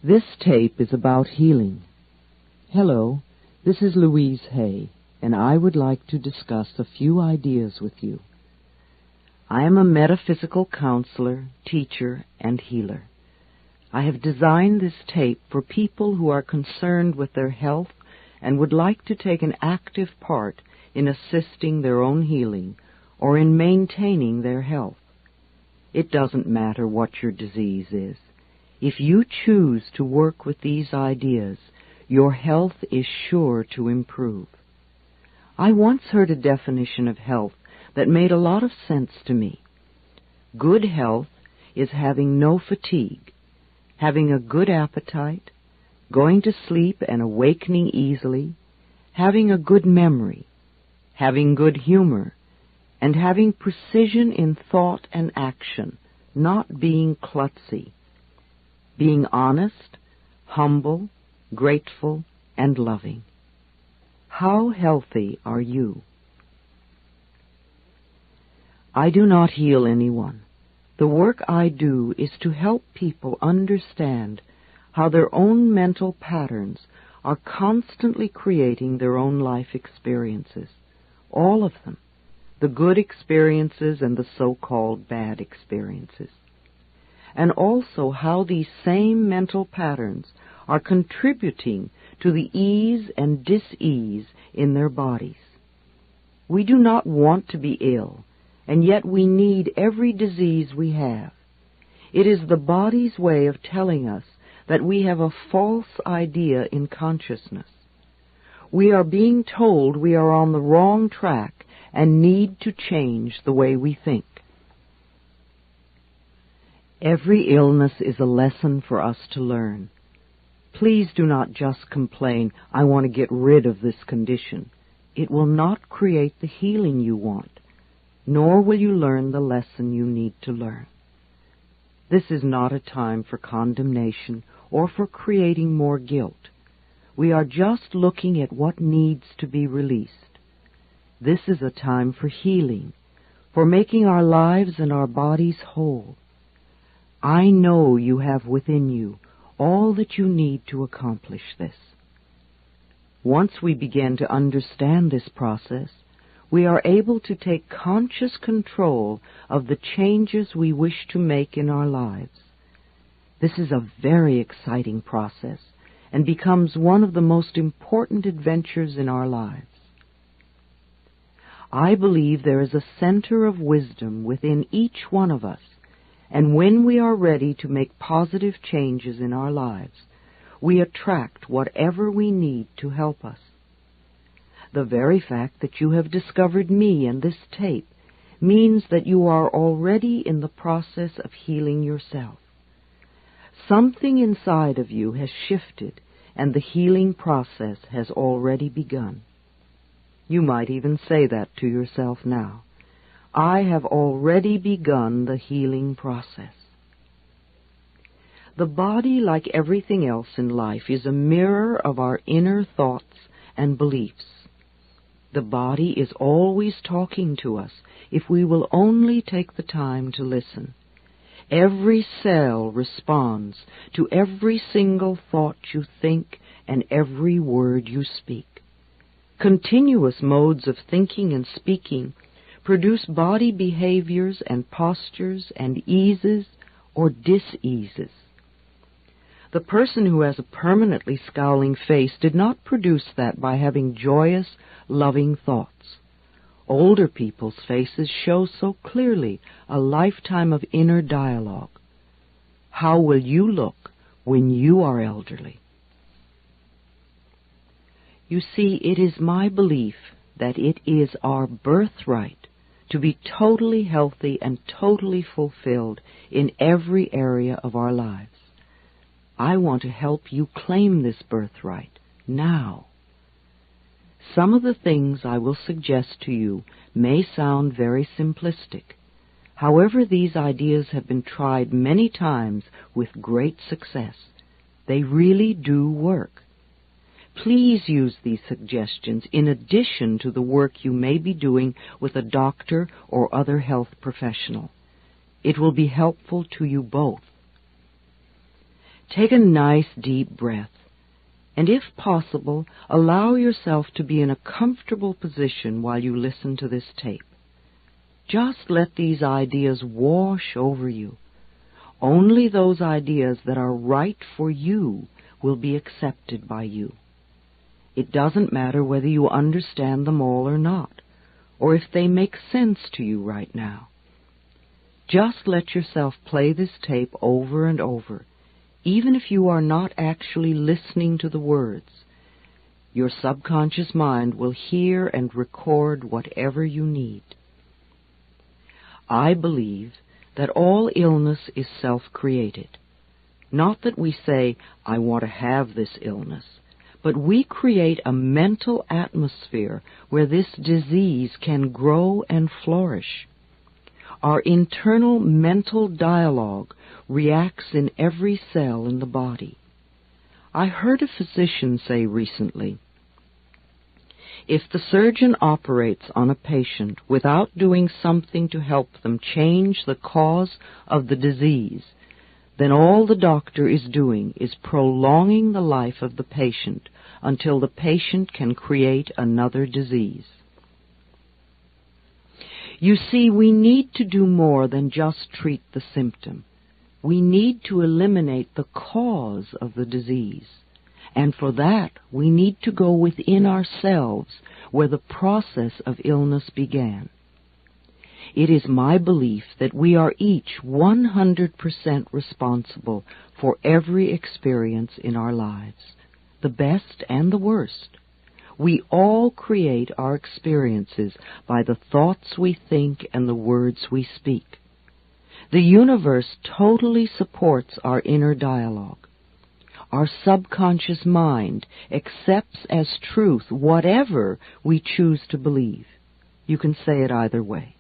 This tape is about healing. Hello, this is Louise Hay, and I would like to discuss a few ideas with you. I am a metaphysical counselor, teacher, and healer. I have designed this tape for people who are concerned with their health and would like to take an active part in assisting their own healing or in maintaining their health. It doesn't matter what your disease is. If you choose to work with these ideas, your health is sure to improve. I once heard a definition of health that made a lot of sense to me. Good health is having no fatigue, having a good appetite, going to sleep and awakening easily, having a good memory, having good humor, and having precision in thought and action, not being klutzy. Being honest, humble, grateful, and loving. How healthy are you? I do not heal anyone. The work I do is to help people understand how their own mental patterns are constantly creating their own life experiences. All of them. The good experiences and the so-called bad experiences. And also how these same mental patterns are contributing to the ease and dis-ease in their bodies. We do not want to be ill, and yet we need every disease we have. It is the body's way of telling us that we have a false idea in consciousness. We are being told we are on the wrong track and need to change the way we think. Every illness is a lesson for us to learn. Please do not just complain, I want to get rid of this condition. It will not create the healing you want, nor will you learn the lesson you need to learn. This is not a time for condemnation or for creating more guilt. We are just looking at what needs to be released. This is a time for healing, for making our lives and our bodies whole. I know you have within you all that you need to accomplish this. Once we begin to understand this process, we are able to take conscious control of the changes we wish to make in our lives. This is a very exciting process and becomes one of the most important adventures in our lives. I believe there is a center of wisdom within each one of us, and when we are ready to make positive changes in our lives, we attract whatever we need to help us. The very fact that you have discovered me and this tape means that you are already in the process of healing yourself. Something inside of you has shifted, and the healing process has already begun. You might even say that to yourself now. I have already begun the healing process. The body, like everything else in life, is a mirror of our inner thoughts and beliefs. The body is always talking to us if we will only take the time to listen. Every cell responds to every single thought you think and every word you speak. Continuous modes of thinking and speaking produce body behaviors and postures and eases or dis-eases. The person who has a permanently scowling face did not produce that by having joyous, loving thoughts. Older people's faces show so clearly a lifetime of inner dialogue. How will you look when you are elderly? You see, it is my belief that it is our birthright to be totally healthy and totally fulfilled in every area of our lives. I want to help you claim this birthright now. Some of the things I will suggest to you may sound very simplistic. However, these ideas have been tried many times with great success. They really do work. Please use these suggestions in addition to the work you may be doing with a doctor or other health professional. It will be helpful to you both. Take a nice deep breath, and if possible, allow yourself to be in a comfortable position while you listen to this tape. Just let these ideas wash over you. Only those ideas that are right for you will be accepted by you. It doesn't matter whether you understand them all or not, or if they make sense to you right now. Just let yourself play this tape over and over, even if you are not actually listening to the words. Your subconscious mind will hear and record whatever you need. I believe that all illness is self-created. Not that we say, I want to have this illness, but we create a mental atmosphere where this disease can grow and flourish. Our internal mental dialogue reacts in every cell in the body. I heard a physician say recently, if the surgeon operates on a patient without doing something to help them change the cause of the disease, then all the doctor is doing is prolonging the life of the patient until the patient can create another disease. You see, we need to do more than just treat the symptom. We need to eliminate the cause of the disease. And for that, we need to go within ourselves where the process of illness began. It is my belief that we are each 100% responsible for every experience in our lives, the best and the worst. We all create our experiences by the thoughts we think and the words we speak. The universe totally supports our inner dialogue. Our subconscious mind accepts as truth whatever we choose to believe. You can say it either way.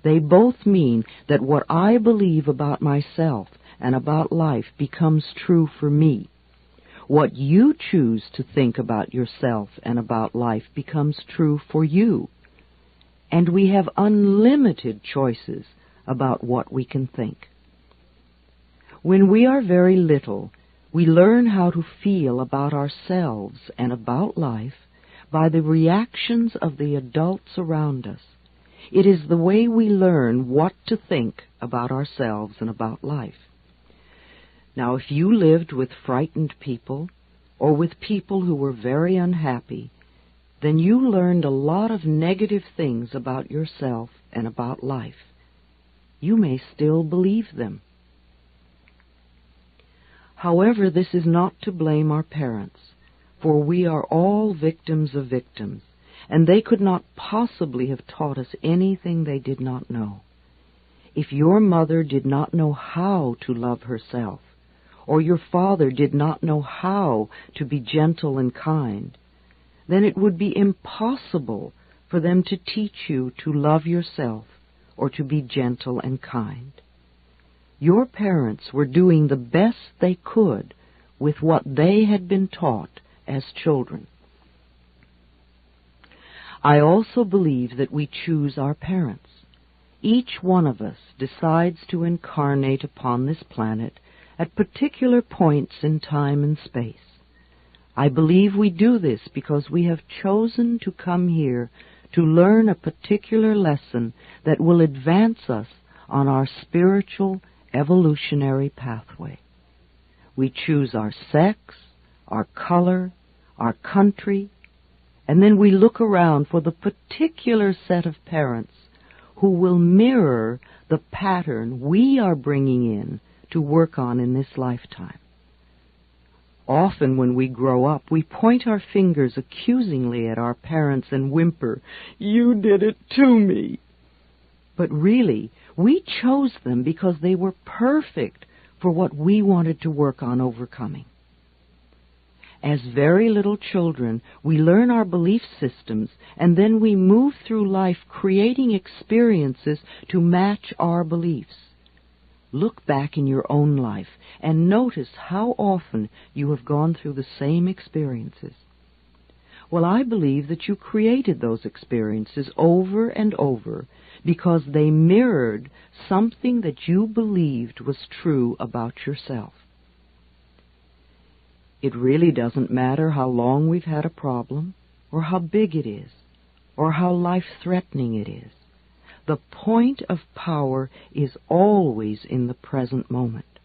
They both mean that what I believe about myself and about life becomes true for me. What you choose to think about yourself and about life becomes true for you. And we have unlimited choices about what we can think. When we are very little, we learn how to feel about ourselves and about life by the reactions of the adults around us. It is the way we learn what to think about ourselves and about life. Now, if you lived with frightened people or with people who were very unhappy, then you learned a lot of negative things about yourself and about life. You may still believe them. However, this is not to blame our parents, for we are all victims of victims, and they could not possibly have taught us anything they did not know. If your mother did not know how to love herself, or your father did not know how to be gentle and kind, then it would be impossible for them to teach you to love yourself or to be gentle and kind. Your parents were doing the best they could with what they had been taught as children. I also believe that we choose our parents. Each one of us decides to incarnate upon this planet at particular points in time and space. I believe we do this because we have chosen to come here to learn a particular lesson that will advance us on our spiritual evolutionary pathway. We choose our sex, our color, our country, and then we look around for the particular set of parents who will mirror the pattern we are bringing in to work on in this lifetime. Often when we grow up, we point our fingers accusingly at our parents and whimper, "You did it to me." But really, we chose them because they were perfect for what we wanted to work on overcoming. As very little children, we learn our belief systems, and then we move through life creating experiences to match our beliefs. Look back in your own life and notice how often you have gone through the same experiences. Well, I believe that you created those experiences over and over because they mirrored something that you believed was true about yourself. It really doesn't matter how long we've had a problem, or how big it is, or how life-threatening it is. The point of power is always in the present moment.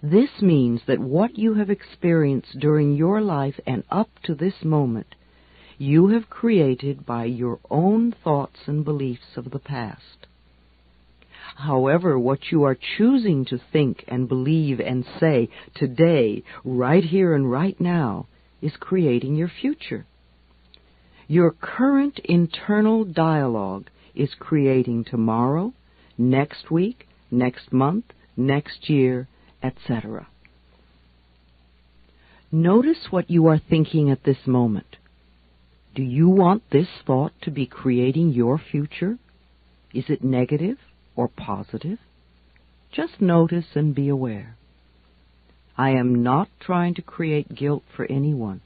This means that what you have experienced during your life and up to this moment, you have created by your own thoughts and beliefs of the past. However, what you are choosing to think and believe and say today, right here and right now, is creating your future. Your current internal dialogue is creating tomorrow, next week, next month, next year, etc. Notice what you are thinking at this moment. Do you want this thought to be creating your future? Is it negative or positive? Just notice and be aware. I am not trying to create guilt for anyone,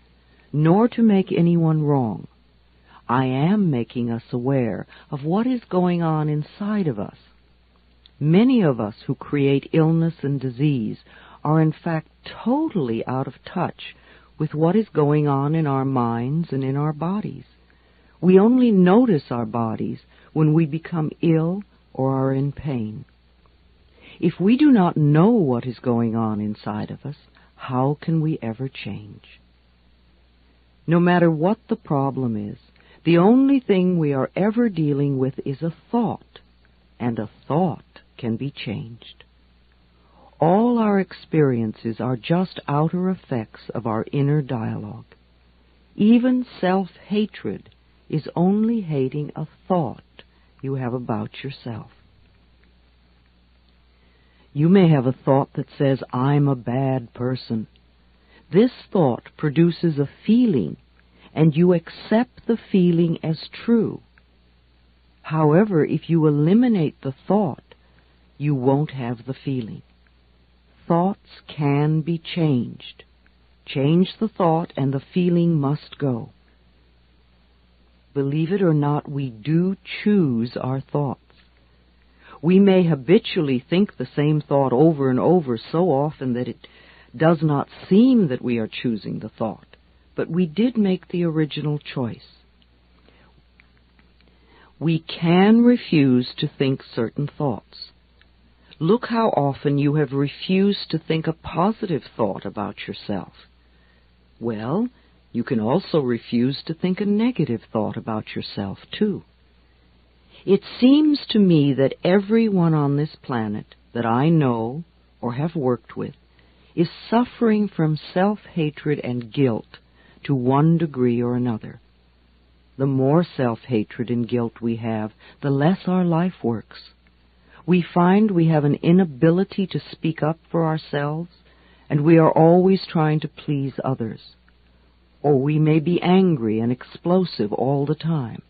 nor to make anyone wrong. I am making us aware of what is going on inside of us. Many of us who create illness and disease are in fact totally out of touch with what is going on in our minds and in our bodies. We only notice our bodies when we become ill or are in pain. If we do not know what is going on inside of us, how can we ever change? No matter what the problem is, the only thing we are ever dealing with is a thought, and a thought can be changed. All our experiences are just outer effects of our inner dialogue. Even self-hatred is only hating a thought you have about yourself. You may have a thought that says, I'm a bad person. This thought produces a feeling, and you accept the feeling as true. However, if you eliminate the thought, you won't have the feeling. Thoughts can be changed. Change the thought and the feeling must go. Believe it or not, we do choose our thoughts. We may habitually think the same thought over and over so often that it does not seem that we are choosing the thought, but we did make the original choice. We can refuse to think certain thoughts. Look how often you have refused to think a positive thought about yourself. Well, you can also refuse to think a negative thought about yourself, too. It seems to me that everyone on this planet that I know or have worked with is suffering from self-hatred and guilt to one degree or another. The more self-hatred and guilt we have, the less our life works. We find we have an inability to speak up for ourselves, and we are always trying to please others. Or we may be angry and explosive all the time.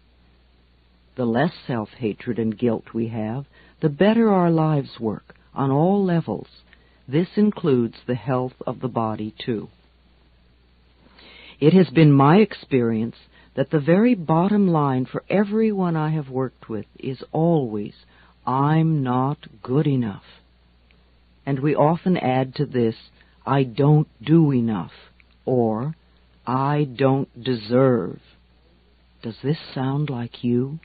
The less self-hatred and guilt we have, the better our lives work on all levels. This includes the health of the body, too. It has been my experience that the very bottom line for everyone I have worked with is always, I'm not good enough. And we often add to this, I don't do enough, or I don't deserve. Does this sound like you?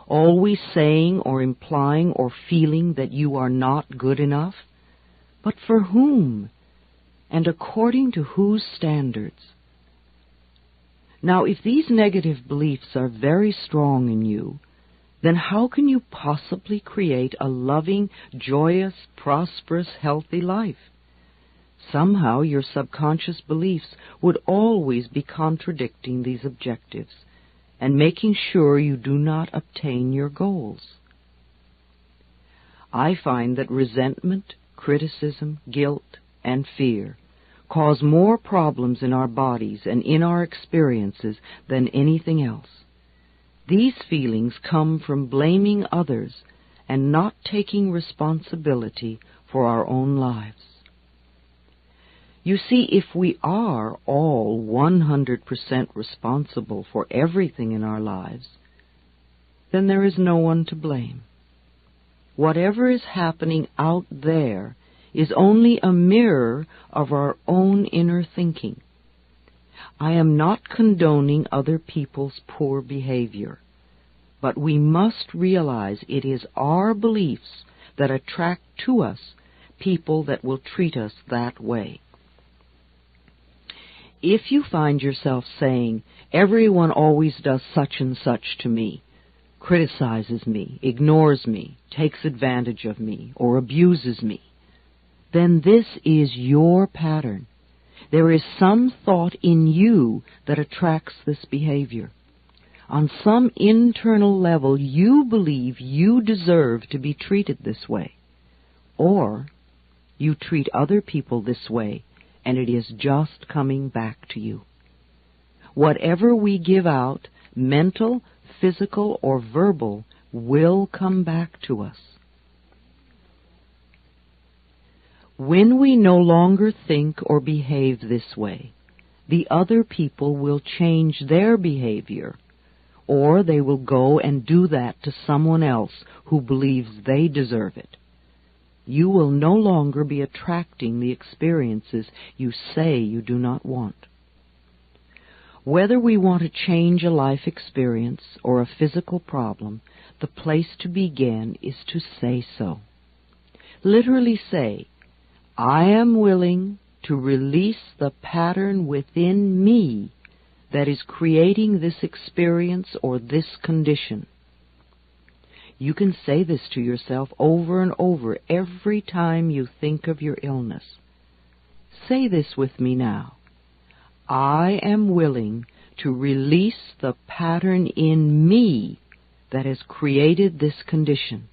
Always saying or implying or feeling that you are not good enough? But for whom? And according to whose standards? Now, if these negative beliefs are very strong in you, then how can you possibly create a loving, joyous, prosperous, healthy life? Somehow your subconscious beliefs would always be contradicting these objectives and making sure you do not obtain your goals. I find that resentment, criticism, guilt, and fear cause more problems in our bodies and in our experiences than anything else. These feelings come from blaming others and not taking responsibility for our own lives. You see, if we are all 100% responsible for everything in our lives, then there is no one to blame. Whatever is happening out there is only a mirror of our own inner thinking. I am not condoning other people's poor behavior, but we must realize it is our beliefs that attract to us people that will treat us that way. If you find yourself saying, "Everyone always does such and such to me," criticizes me, ignores me, takes advantage of me, or abuses me, then this is your pattern. There is some thought in you that attracts this behavior. On some internal level, you believe you deserve to be treated this way, or you treat other people this way, and it is just coming back to you. Whatever we give out, mental, physical, or verbal, will come back to us. When we no longer think or behave this way, the other people will change their behavior, or they will go and do that to someone else who believes they deserve it. You will no longer be attracting the experiences you say you do not want. Whether we want to change a life experience or a physical problem, the place to begin is to say so. Literally say, "I am willing to release the pattern within me that is creating this experience or this condition." You can say this to yourself over and over every time you think of your illness. Say this with me now. I am willing to release the pattern in me that has created this condition.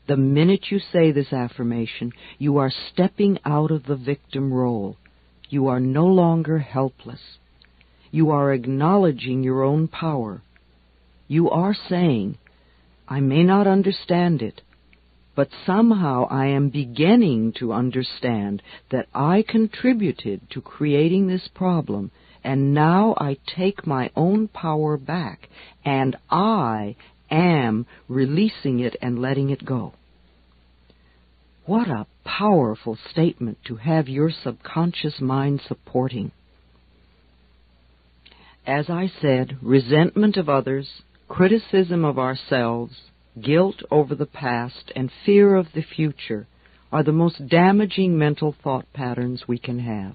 The minute you say this affirmation, you are stepping out of the victim role. You are no longer helpless. You are acknowledging your own power. You are saying, "I may not understand it, but somehow I am beginning to understand that I contributed to creating this problem, and now I take my own power back, and I am releasing it and letting it go." What a powerful statement to have your subconscious mind supporting. As I said, resentment of others, criticism of ourselves, guilt over the past, and fear of the future are the most damaging mental thought patterns we can have.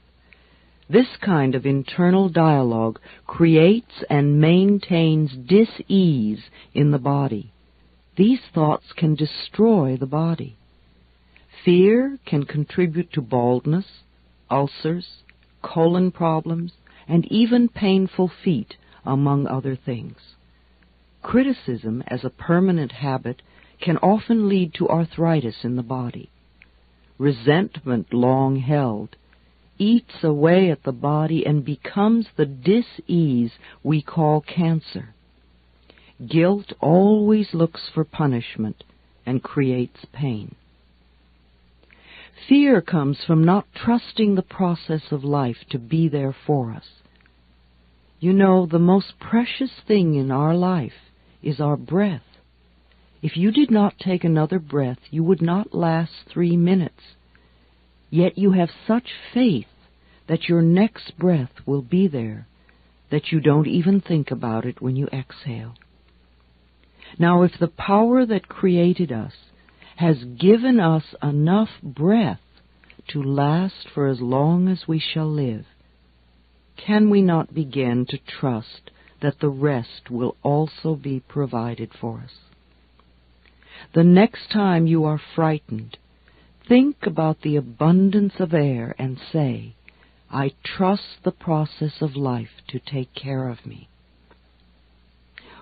This kind of internal dialogue creates and maintains dis-ease in the body. These thoughts can destroy the body. Fear can contribute to baldness, ulcers, colon problems, and even painful feet, among other things. Criticism, as a permanent habit, can often lead to arthritis in the body. Resentment, long held, eats away at the body and becomes the dis-ease we call cancer. Guilt always looks for punishment and creates pain. Fear comes from not trusting the process of life to be there for us. You know, the most precious thing in our life is our breath. If you did not take another breath, you would not last 3 minutes. Yet you have such faith that your next breath will be there, that you don't even think about it when you exhale. Now, if the power that created us has given us enough breath to last for as long as we shall live, can we not begin to trust that the rest will also be provided for us? The next time you are frightened, think about the abundance of air and say, "I trust the process of life to take care of me."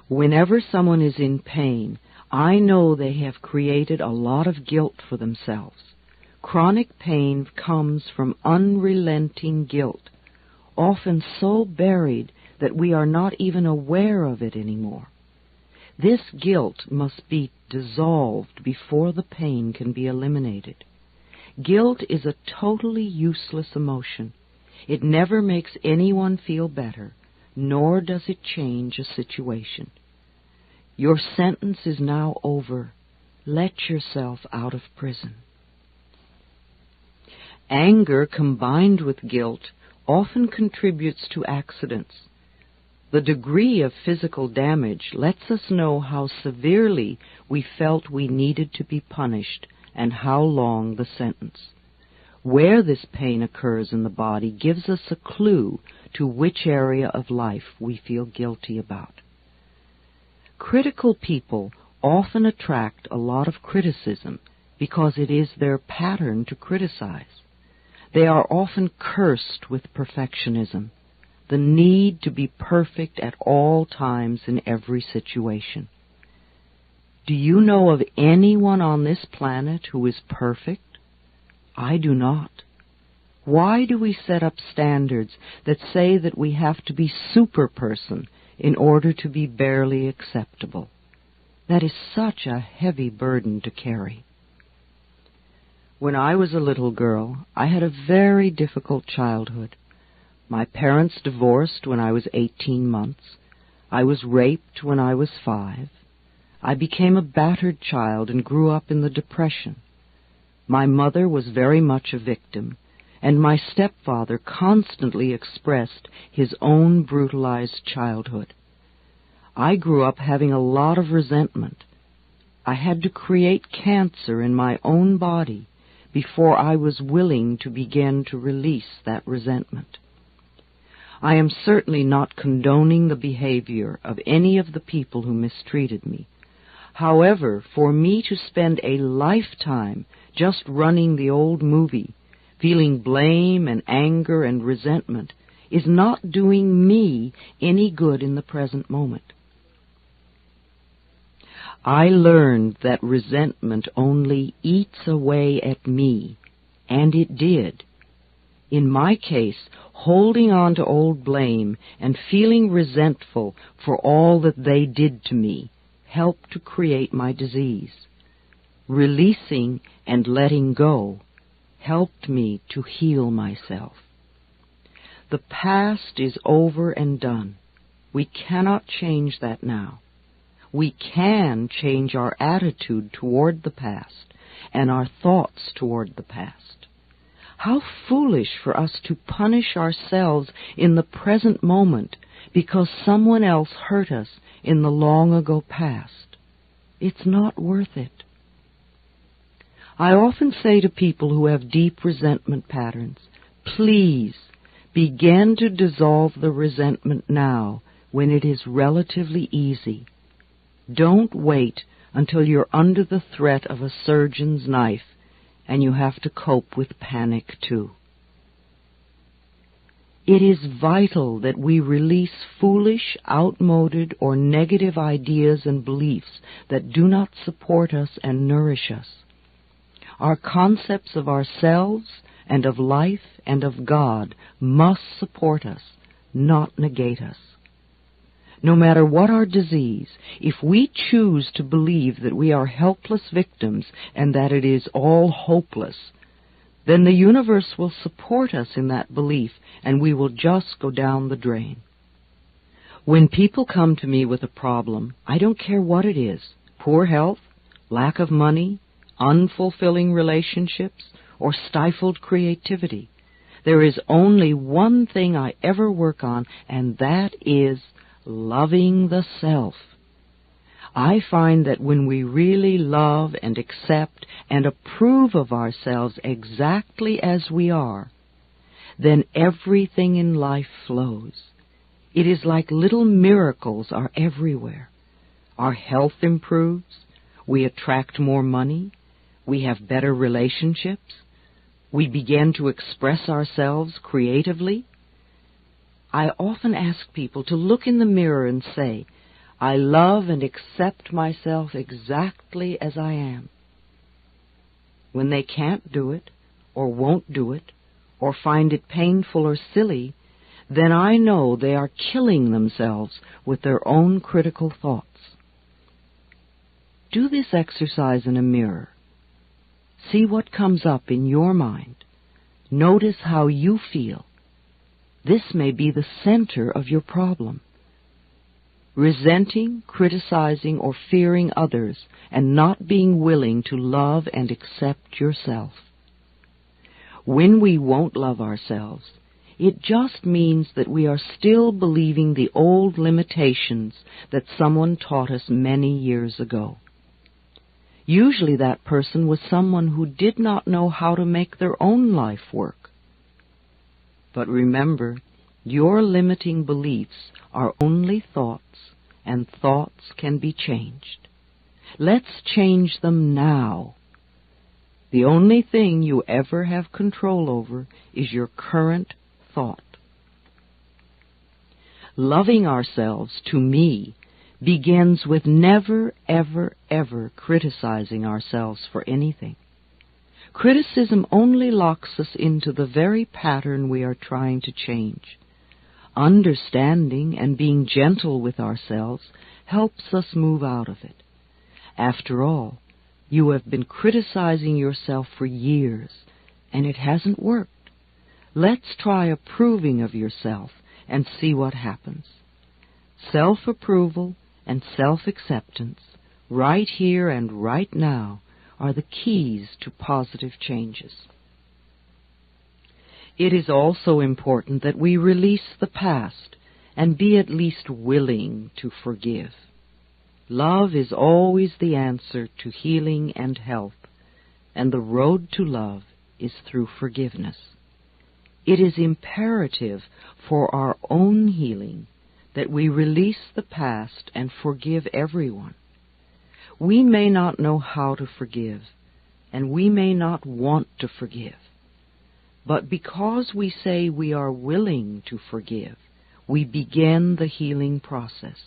Whenever someone is in pain, I know they have created a lot of guilt for themselves. Chronic pain comes from unrelenting guilt, often so buried that we are not even aware of it anymore. This guilt must be dissolved before the pain can be eliminated. Guilt is a totally useless emotion. It never makes anyone feel better, nor does it change a situation. Your sentence is now over. Let yourself out of prison. Anger combined with guilt often contributes to accidents. The degree of physical damage lets us know how severely we felt we needed to be punished and how long the sentence. Where this pain occurs in the body gives us a clue to which area of life we feel guilty about. Critical people often attract a lot of criticism because it is their pattern to criticize. They are often cursed with perfectionism, the need to be perfect at all times in every situation. Do you know of anyone on this planet who is perfect? I do not. Why do we set up standards that say that we have to be super-person in order to be barely acceptable? That is such a heavy burden to carry. When I was a little girl, I had a very difficult childhood. My parents divorced when I was 18 months. I was raped when I was 5. I became a battered child and grew up in the Depression. My mother was very much a victim, and my stepfather constantly expressed his own brutalized childhood. I grew up having a lot of resentment. I had to create cancer in my own body before I was willing to begin to release that resentment. I am certainly not condoning the behavior of any of the people who mistreated me. However, for me to spend a lifetime just running the old movie, feeling blame and anger and resentment, is not doing me any good in the present moment. I learned that resentment only eats away at me, and it did. In my case, holding on to old blame and feeling resentful for all that they did to me helped to create my disease. Releasing and letting go helped me to heal myself. The past is over and done. We cannot change that now. We can change our attitude toward the past and our thoughts toward the past. How foolish for us to punish ourselves in the present moment because someone else hurt us in the long ago past. It's not worth it. I often say to people who have deep resentment patterns, please begin to dissolve the resentment now when it is relatively easy. Don't wait until you're under the threat of a surgeon's knife and you have to cope with panic too. It is vital that we release foolish, outmoded, or negative ideas and beliefs that do not support us and nourish us. Our concepts of ourselves and of life and of God must support us, not negate us. No matter what our disease, if we choose to believe that we are helpless victims and that it is all hopeless, then the universe will support us in that belief and we will just go down the drain. When people come to me with a problem, I don't care what it is, poor health, lack of money, unfulfilling relationships, or stifled creativity. There is only one thing I ever work on, and that is loving the self. I find that when we really love and accept and approve of ourselves exactly as we are, then everything in life flows. It is like little miracles are everywhere. Our health improves, we attract more money, we have better relationships, we begin to express ourselves creatively. I often ask people to look in the mirror and say, I love and accept myself exactly as I am. When they can't do it, or won't do it, or find it painful or silly, then I know they are killing themselves with their own critical thoughts. Do this exercise in a mirror. See what comes up in your mind. Notice how you feel. This may be the center of your problem. Resenting, criticizing, or fearing others, and not being willing to love and accept yourself. when we won't love ourselves, it just means that we are still believing the old limitations that someone taught us many years ago. Usually that person was someone who did not know how to make their own life work. But remember, your limiting beliefs are only thoughts, and thoughts can be changed. Let's change them now. The only thing you ever have control over is your current thought. Loving ourselves, to me, begins with never, ever, ever criticizing ourselves for anything. Criticism only locks us into the very pattern we are trying to change. Understanding and being gentle with ourselves helps us move out of it. After all, you have been criticizing yourself for years, and it hasn't worked. Let's try approving of yourself and see what happens. Self-approval and self-acceptance, right here and right now, are the keys to positive changes. It is also important that we release the past and be at least willing to forgive. Love is always the answer to healing and health, and the road to love is through forgiveness. It is imperative for our own healing that we release the past and forgive everyone. We may not know how to forgive, and we may not want to forgive. But because we say we are willing to forgive, we begin the healing process.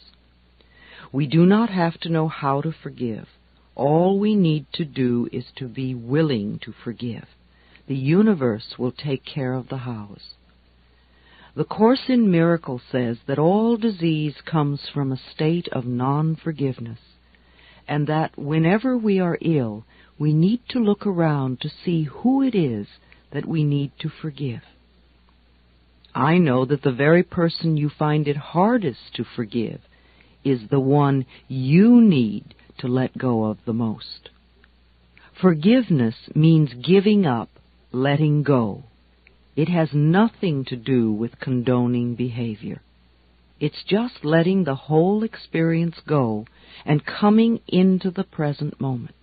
We do not have to know how to forgive. All we need to do is to be willing to forgive. The universe will take care of the hows. The Course in Miracles says that all disease comes from a state of non-forgiveness, and that whenever we are ill, we need to look around to see who it is that we need to forgive. I know that the very person you find it hardest to forgive is the one you need to let go of the most. Forgiveness means giving up, letting go. It has nothing to do with condoning behavior. It's just letting the whole experience go and coming into the present moment.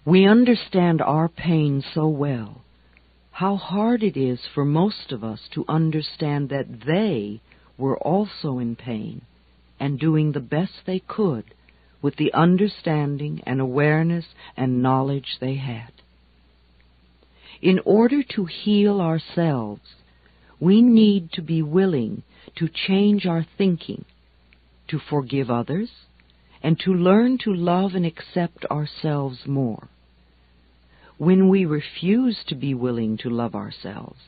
We understand our pain so well, how hard it is for most of us to understand that they were also in pain and doing the best they could with the understanding and awareness and knowledge they had. In order to heal ourselves, we need to be willing to change our thinking, to forgive others, and to learn to love and accept ourselves more. When we refuse to be willing to love ourselves,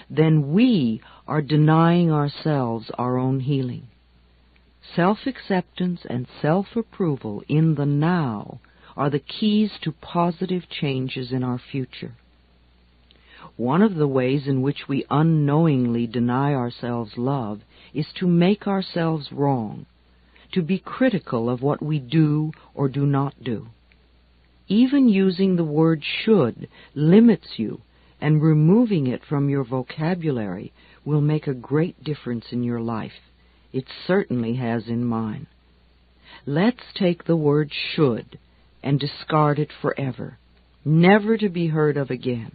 then we are denying ourselves our own healing. Self-acceptance and self-approval in the now are the keys to positive changes in our future. One of the ways in which we unknowingly deny ourselves love is to make ourselves wrong, to be critical of what we do or do not do. Even using the word should limits you, and removing it from your vocabulary will make a great difference in your life. It certainly has in mine. Let's take the word should and discard it forever, never to be heard of again.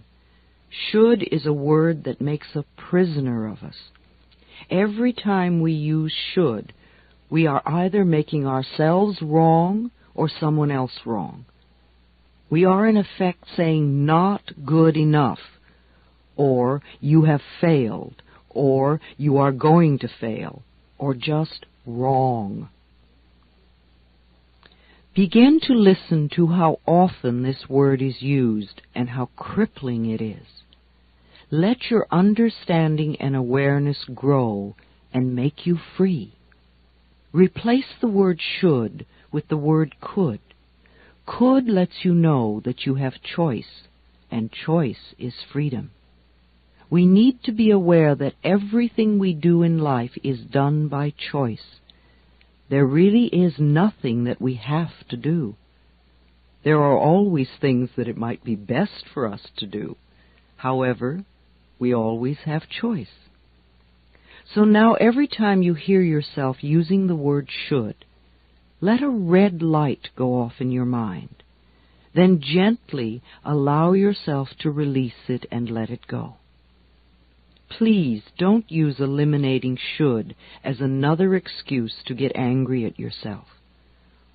Should is a word that makes a prisoner of us. Every time we use should, we are either making ourselves wrong or someone else wrong. We are in effect saying not good enough, or you have failed, or you are going to fail, or just wrong. Begin to listen to how often this word is used and how crippling it is. Let your understanding and awareness grow and make you free. Replace the word should with the word could. Could lets you know that you have choice, and choice is freedom. We need to be aware that everything we do in life is done by choice. There really is nothing that we have to do. There are always things that it might be best for us to do, However, we always have choice. So now every time you hear yourself using the word should, let a red light go off in your mind. Then gently allow yourself to release it and let it go. Please don't use eliminating should as another excuse to get angry at yourself.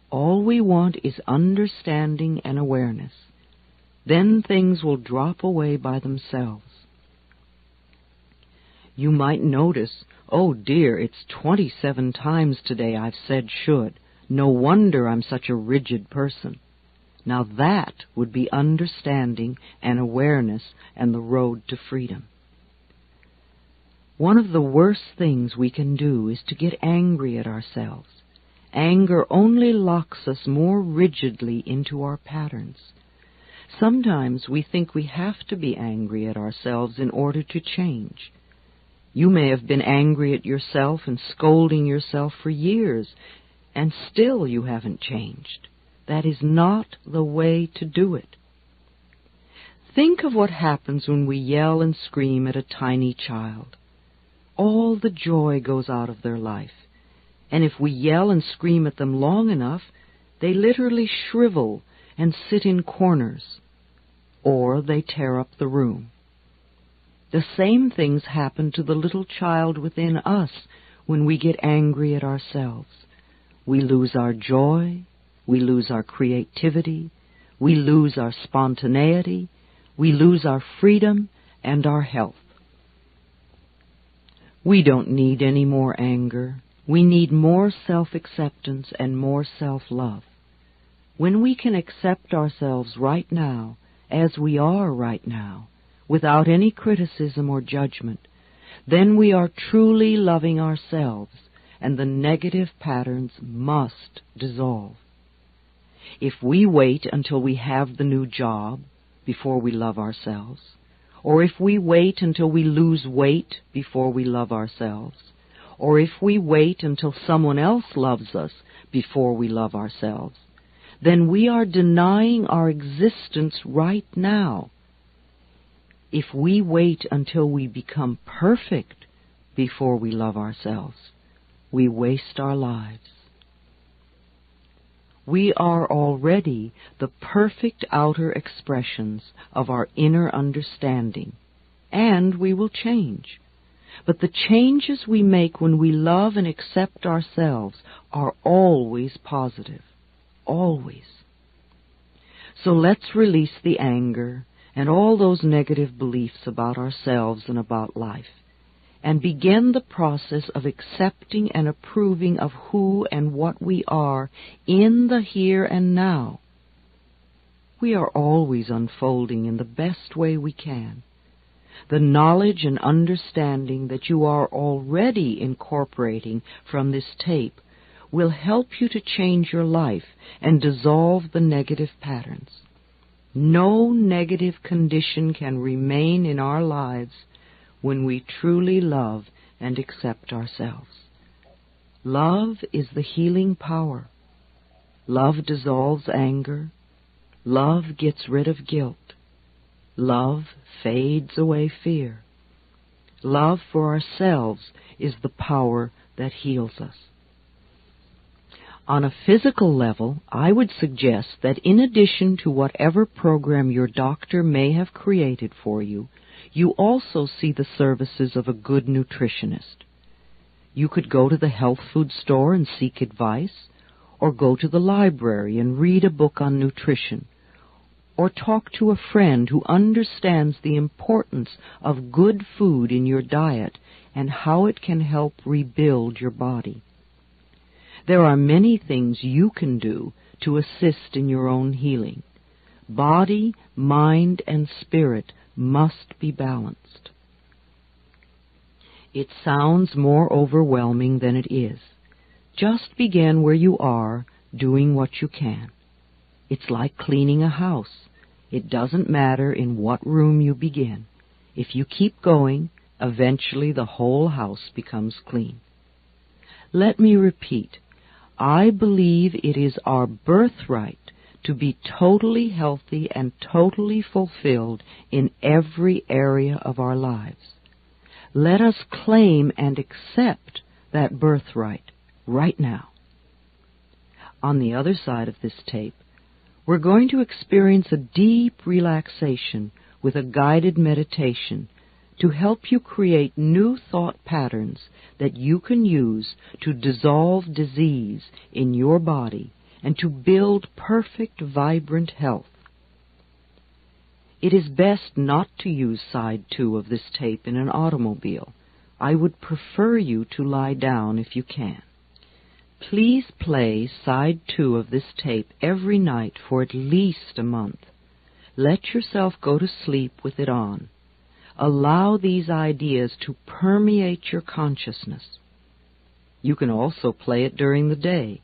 All we want is understanding and awareness. Then things will drop away by themselves. You might notice, oh dear, it's 27 times today I've said should. No wonder I'm such a rigid person. Now that would be understanding and awareness and the road to freedom. One of the worst things we can do is to get angry at ourselves. Anger only locks us more rigidly into our patterns. Sometimes we think we have to be angry at ourselves in order to change. You may have been angry at yourself and scolding yourself for years, and still you haven't changed. That is not the way to do it. Think of what happens when we yell and scream at a tiny child. All the joy goes out of their life. And if we yell and scream at them long enough, they literally shrivel and sit in corners, or they tear up the room. The same things happen to the little child within us when we get angry at ourselves. We lose our joy, we lose our creativity, we lose our spontaneity, we lose our freedom and our health. We don't need any more anger. We need more self-acceptance and more self-love. When we can accept ourselves right now, as we are right now, without any criticism or judgment, then we are truly loving ourselves, and the negative patterns must dissolve. If we wait until we have the new job before we love ourselves, or if we wait until we lose weight before we love ourselves, or if we wait until someone else loves us before we love ourselves, then we are denying our existence right now. If we wait until we become perfect before we love ourselves, we waste our lives. We are already the perfect outer expressions of our inner understanding, and we will change. But the changes we make when we love and accept ourselves are always positive, always. So let's release the anger and all those negative beliefs about ourselves and about life, and begin the process of accepting and approving of who and what we are in the here and now. We are always unfolding in the best way we can. The knowledge and understanding that you are already incorporating from this tape will help you to change your life and dissolve the negative patterns. No negative condition can remain in our lives when we truly love and accept ourselves. Love is the healing power. Love dissolves anger. Love gets rid of guilt. Love fades away fear. Love for ourselves is the power that heals us. On a physical level, I would suggest that in addition to whatever program your doctor may have created for you, you also see the services of a good nutritionist. You could go to the health food store and seek advice, or go to the library and read a book on nutrition, or talk to a friend who understands the importance of good food in your diet and how it can help rebuild your body. There are many things you can do to assist in your own healing. Body, mind, and spirit must be balanced. It sounds more overwhelming than it is. Just begin where you are, doing what you can. It's like cleaning a house. It doesn't matter in what room you begin. If you keep going, eventually the whole house becomes clean. Let me repeat. I believe it is our birthright to be totally healthy and totally fulfilled in every area of our lives. Let us claim and accept that birthright right now. On the other side of this tape, we're going to experience a deep relaxation with a guided meditation to help you create new thought patterns that you can use to dissolve disease in your body and to build perfect, vibrant health. It is best not to use side 2 of this tape in an automobile. I would prefer you to lie down if you can. Please play side 2 of this tape every night for at least a month. Let yourself go to sleep with it on. Allow these ideas to permeate your consciousness. You can also play it during the day.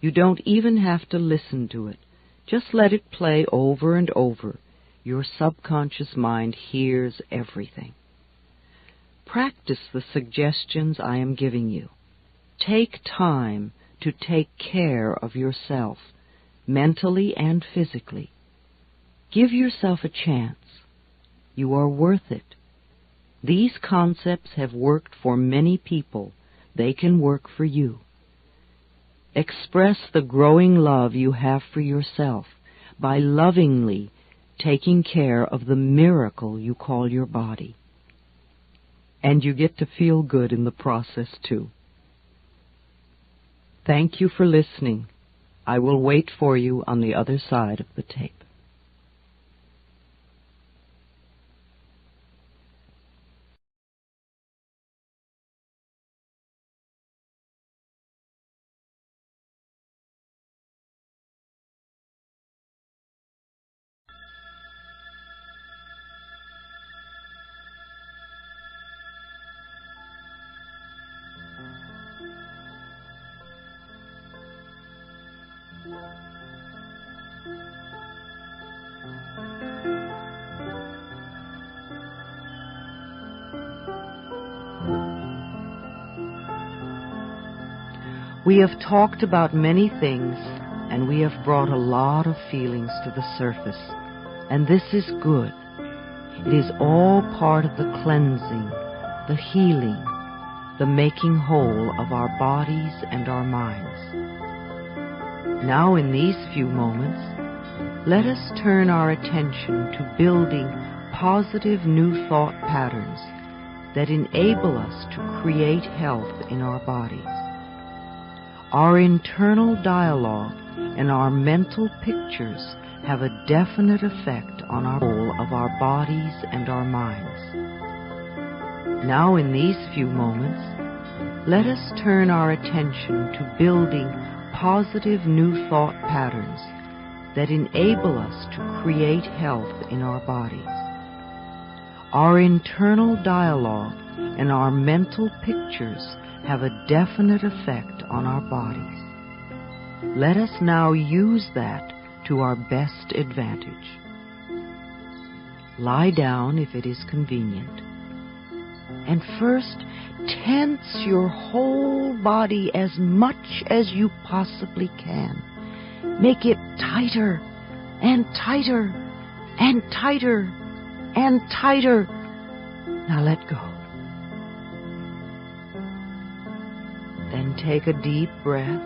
You don't even have to listen to it. Just let it play over and over. Your subconscious mind hears everything. Practice the suggestions I am giving you. Take time to take care of yourself, mentally and physically. Give yourself a chance. You are worth it. These concepts have worked for many people. They can work for you. Express the growing love you have for yourself by lovingly taking care of the miracle you call your body. And you get to feel good in the process, too. Thank you for listening. I will wait for you on the other side of the tape. We have talked about many things, and we have brought a lot of feelings to the surface, and this is good. It is all part of the cleansing, the healing, the making whole of our bodies and our minds. Now, in these few moments, let us turn our attention to building positive new thought patterns that enable us to create health in our bodies. Our internal dialogue and our mental pictures have a definite effect on our whole of our bodies and our minds. Now, in these few moments, let us turn our attention to building positive new thought patterns that enable us to create health in our bodies. Our internal dialogue and our mental pictures have a definite effect on our bodies. Let us now use that to our best advantage. Lie down if it is convenient. And first, tense your whole body as much as you possibly can. Make it tighter and tighter and tighter and tighter. Now let go. Then take a deep breath.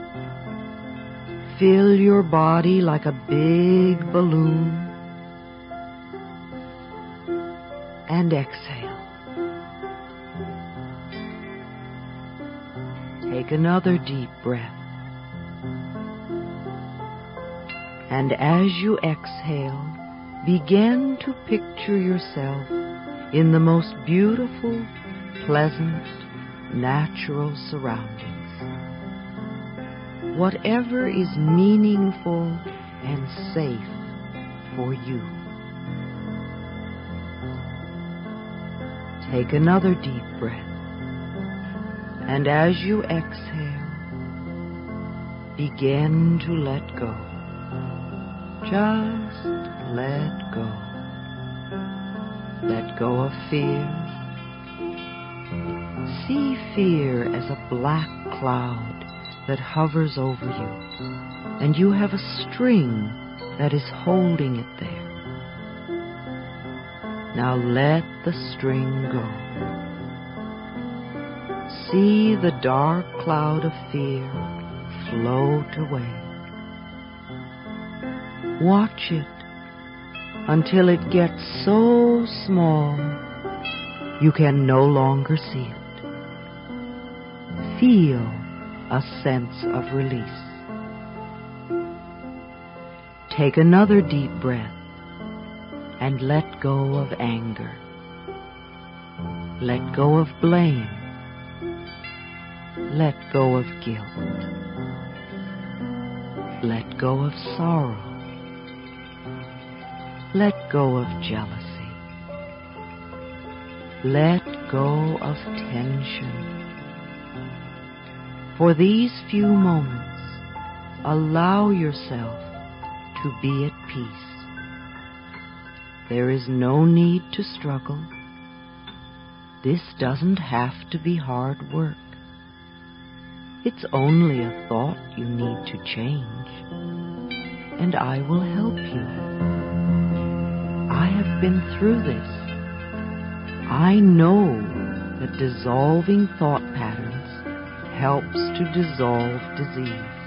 Fill your body like a big balloon. And exhale. Take another deep breath. And as you exhale, begin to picture yourself in the most beautiful, pleasant, natural surroundings. Whatever is meaningful and safe for you. Take another deep breath. And as you exhale, begin to let go. Just let go. Let go of fear. See fear as a black cloud that hovers over you, and you have a string that is holding it there. Now let the string go. See the dark cloud of fear float away. Watch it until it gets so small you can no longer see it. Feel a sense of release. Take another deep breath and let go of anger. Let go of blame. Let go of guilt. Let go of sorrow. Let go of jealousy. Let go of tension. For these few moments, allow yourself to be at peace. There is no need to struggle. This doesn't have to be hard work. It's only a thought you need to change, and I will help you. I have been through this. I know that dissolving thought patterns helps to dissolve disease.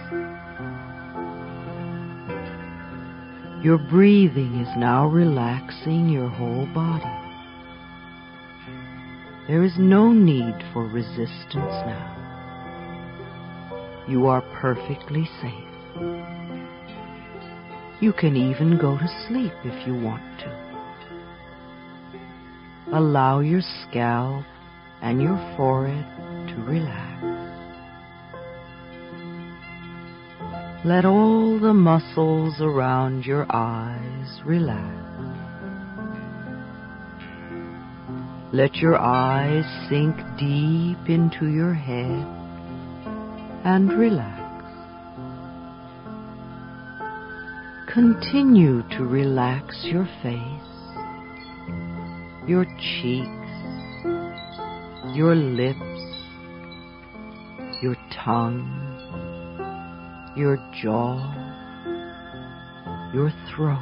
Your breathing is now relaxing your whole body. There is no need for resistance now. You are perfectly safe. You can even go to sleep if you want to. Allow your scalp and your forehead to relax. Let all the muscles around your eyes relax. Let your eyes sink deep into your head and relax. Continue to relax your face, your cheeks, your lips, your tongue, your jaw, your throat.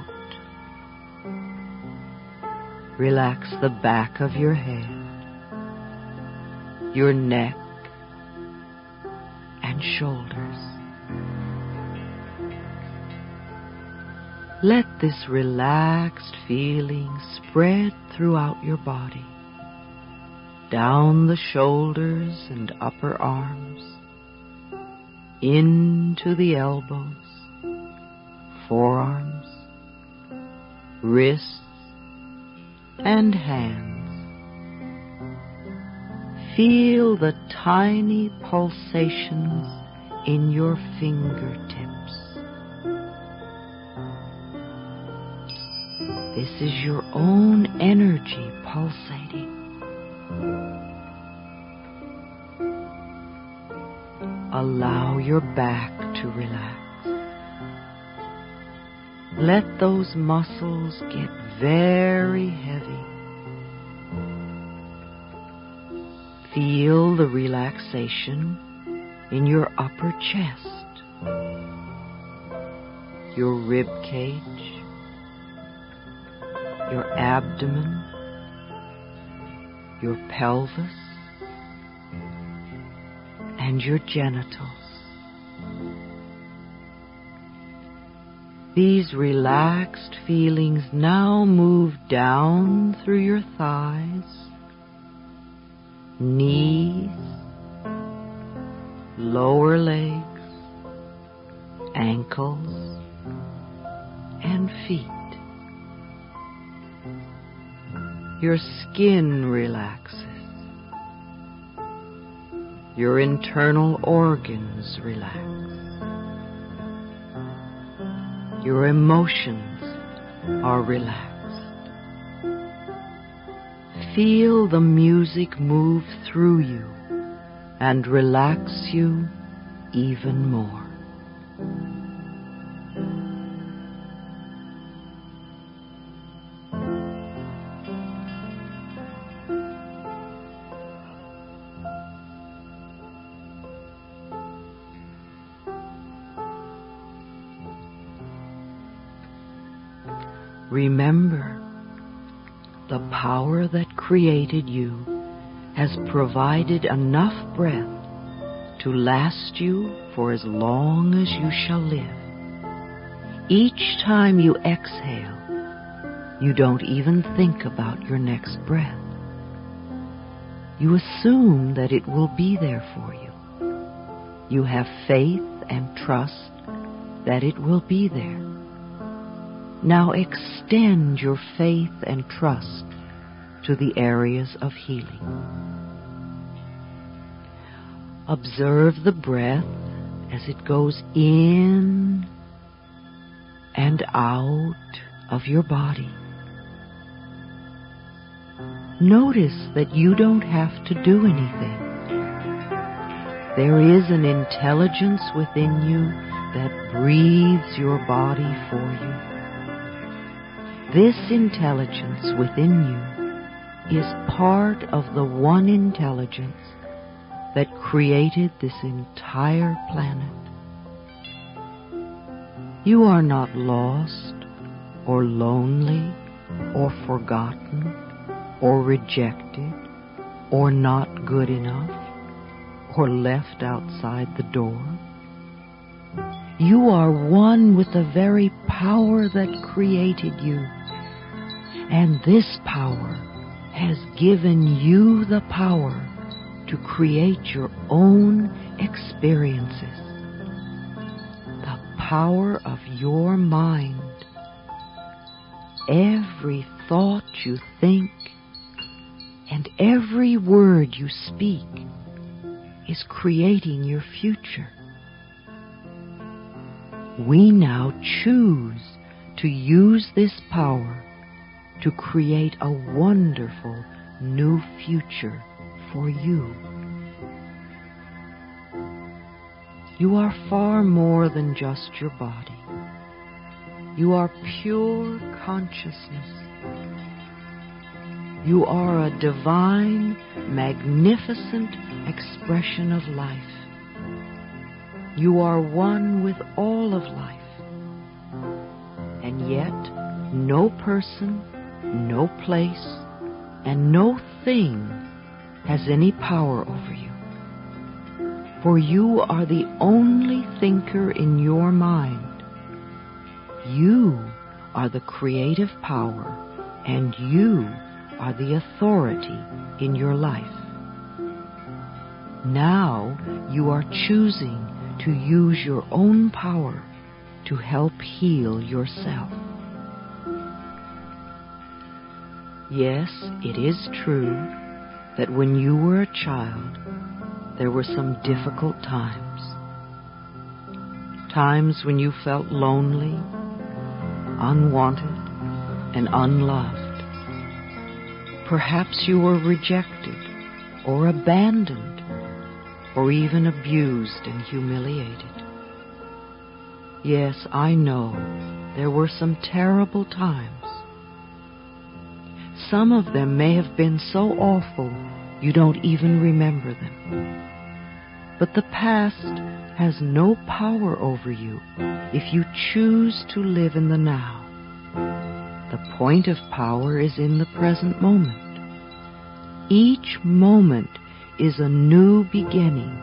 Relax the back of your head, your neck, and shoulders. Let this relaxed feeling spread throughout your body, down the shoulders and upper arms, into the elbows, forearms, wrists, and hands. Feel the tiny pulsations in your fingertips. This is your own energy pulsating. Allow your back to relax. Let those muscles get very heavy. Feel the relaxation in your upper chest, your rib cage, your abdomen, your pelvis, and your genitals. These relaxed feelings now move down through your thighs, knees, lower legs, ankles, and feet. Your skin relaxes. Your internal organs relax. Your emotions are relaxed. Feel the music move through you and relax you even more. Remember, the power that created you has provided enough breath to last you for as long as you shall live. Each time you exhale, you don't even think about your next breath. You assume that it will be there for you. You have faith and trust that it will be there. Now extend your faith and trust to the areas of healing. Observe the breath as it goes in and out of your body. Notice that you don't have to do anything. There is an intelligence within you that breathes your body for you. This intelligence within you is part of the one intelligence that created this entire planet. You are not lost or lonely or forgotten or rejected or not good enough or left outside the door. You are one with the very power that created you, and this power has given you the power to create your own experiences. The power of your mind. Every thought you think and every word you speak is creating your future. We now choose to use this power to create a wonderful new future for you. You are far more than just your body. You are pure consciousness. You are a divine, magnificent expression of life. You are one with all of life. And yet, no person, no place, and no thing has any power over you. For you are the only thinker in your mind. You are the creative power, and you are the authority in your life. Now you are choosing to use your own power to help heal yourself. Yes, it is true that when you were a child, there were some difficult times. Times when you felt lonely, unwanted, and unloved. Perhaps you were rejected or abandoned or even abused and humiliated. Yes, I know there were some terrible times. Some of them may have been so awful you don't even remember them. But the past has no power over you if you choose to live in the now. The point of power is in the present moment. Each moment is a new beginning,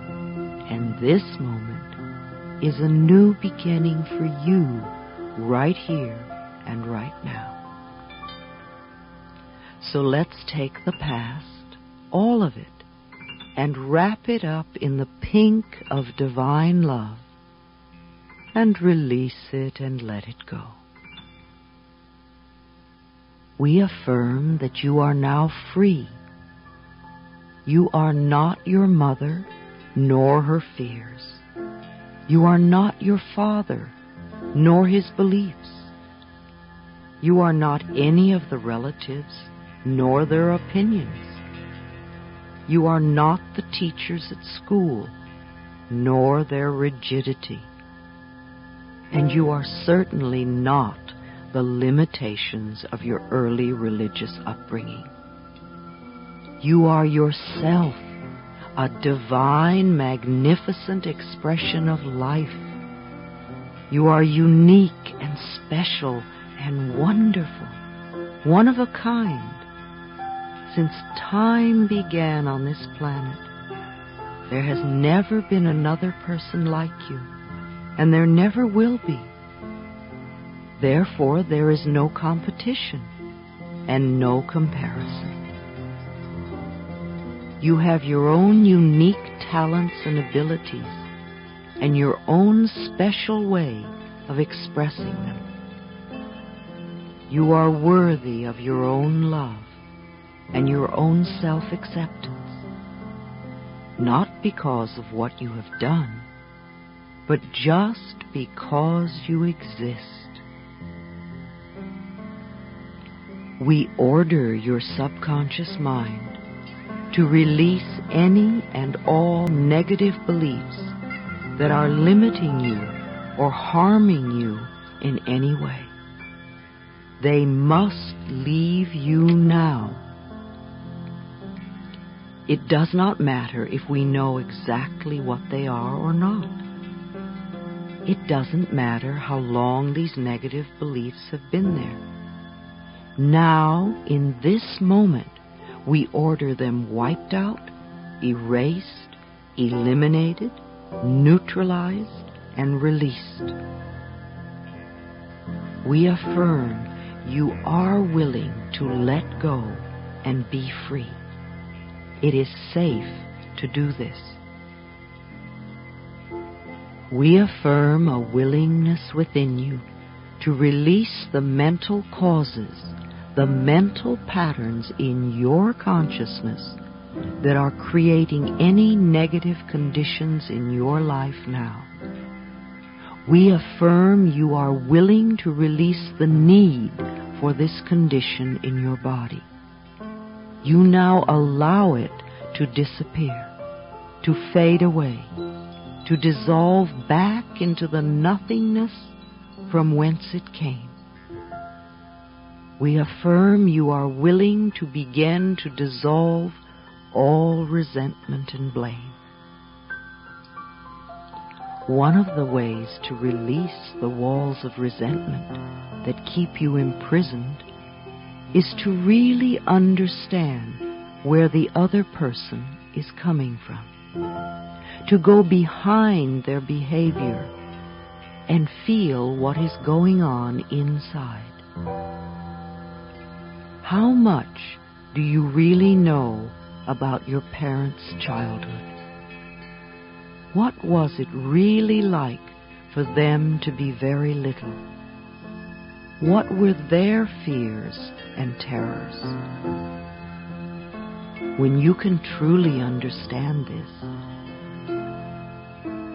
and this moment is a new beginning for you right here and right now. So let's take the past, all of it, and wrap it up in the pink of divine love, and release it and let it go. We affirm that you are now free. You are not your mother, nor her fears. You are not your father, nor his beliefs. You are not any of the relatives, nor their opinions. You are not the teachers at school, nor their rigidity. And you are certainly not the limitations of your early religious upbringing. You are yourself, a divine, magnificent expression of life. You are unique and special and wonderful, one of a kind. Since time began on this planet, there has never been another person like you, and there never will be. Therefore, there is no competition and no comparison. You have your own unique talents and abilities, and your own special way of expressing them. You are worthy of your own love and your own self-acceptance, not because of what you have done, but just because you exist. We order your subconscious mind to release any and all negative beliefs that are limiting you or harming you in any way. They must leave you now. It does not matter if we know exactly what they are or not. It doesn't matter how long these negative beliefs have been there. Now, in this moment, we order them wiped out, erased, eliminated, neutralized, and released. We affirm you are willing to let go and be free. It is safe to do this. We affirm a willingness within you to release the mental causes, the mental patterns in your consciousness that are creating any negative conditions in your life now. We affirm you are willing to release the need for this condition in your body. You now allow it to disappear, to fade away, to dissolve back into the nothingness from whence it came. We affirm you are willing to begin to dissolve all resentment and blame. One of the ways to release the walls of resentment that keep you imprisoned is to really understand where the other person is coming from, to go behind their behavior and feel what is going on inside. How much do you really know about your parents' childhood? What was it really like for them to be very little? What were their fears and terrors? When you can truly understand this,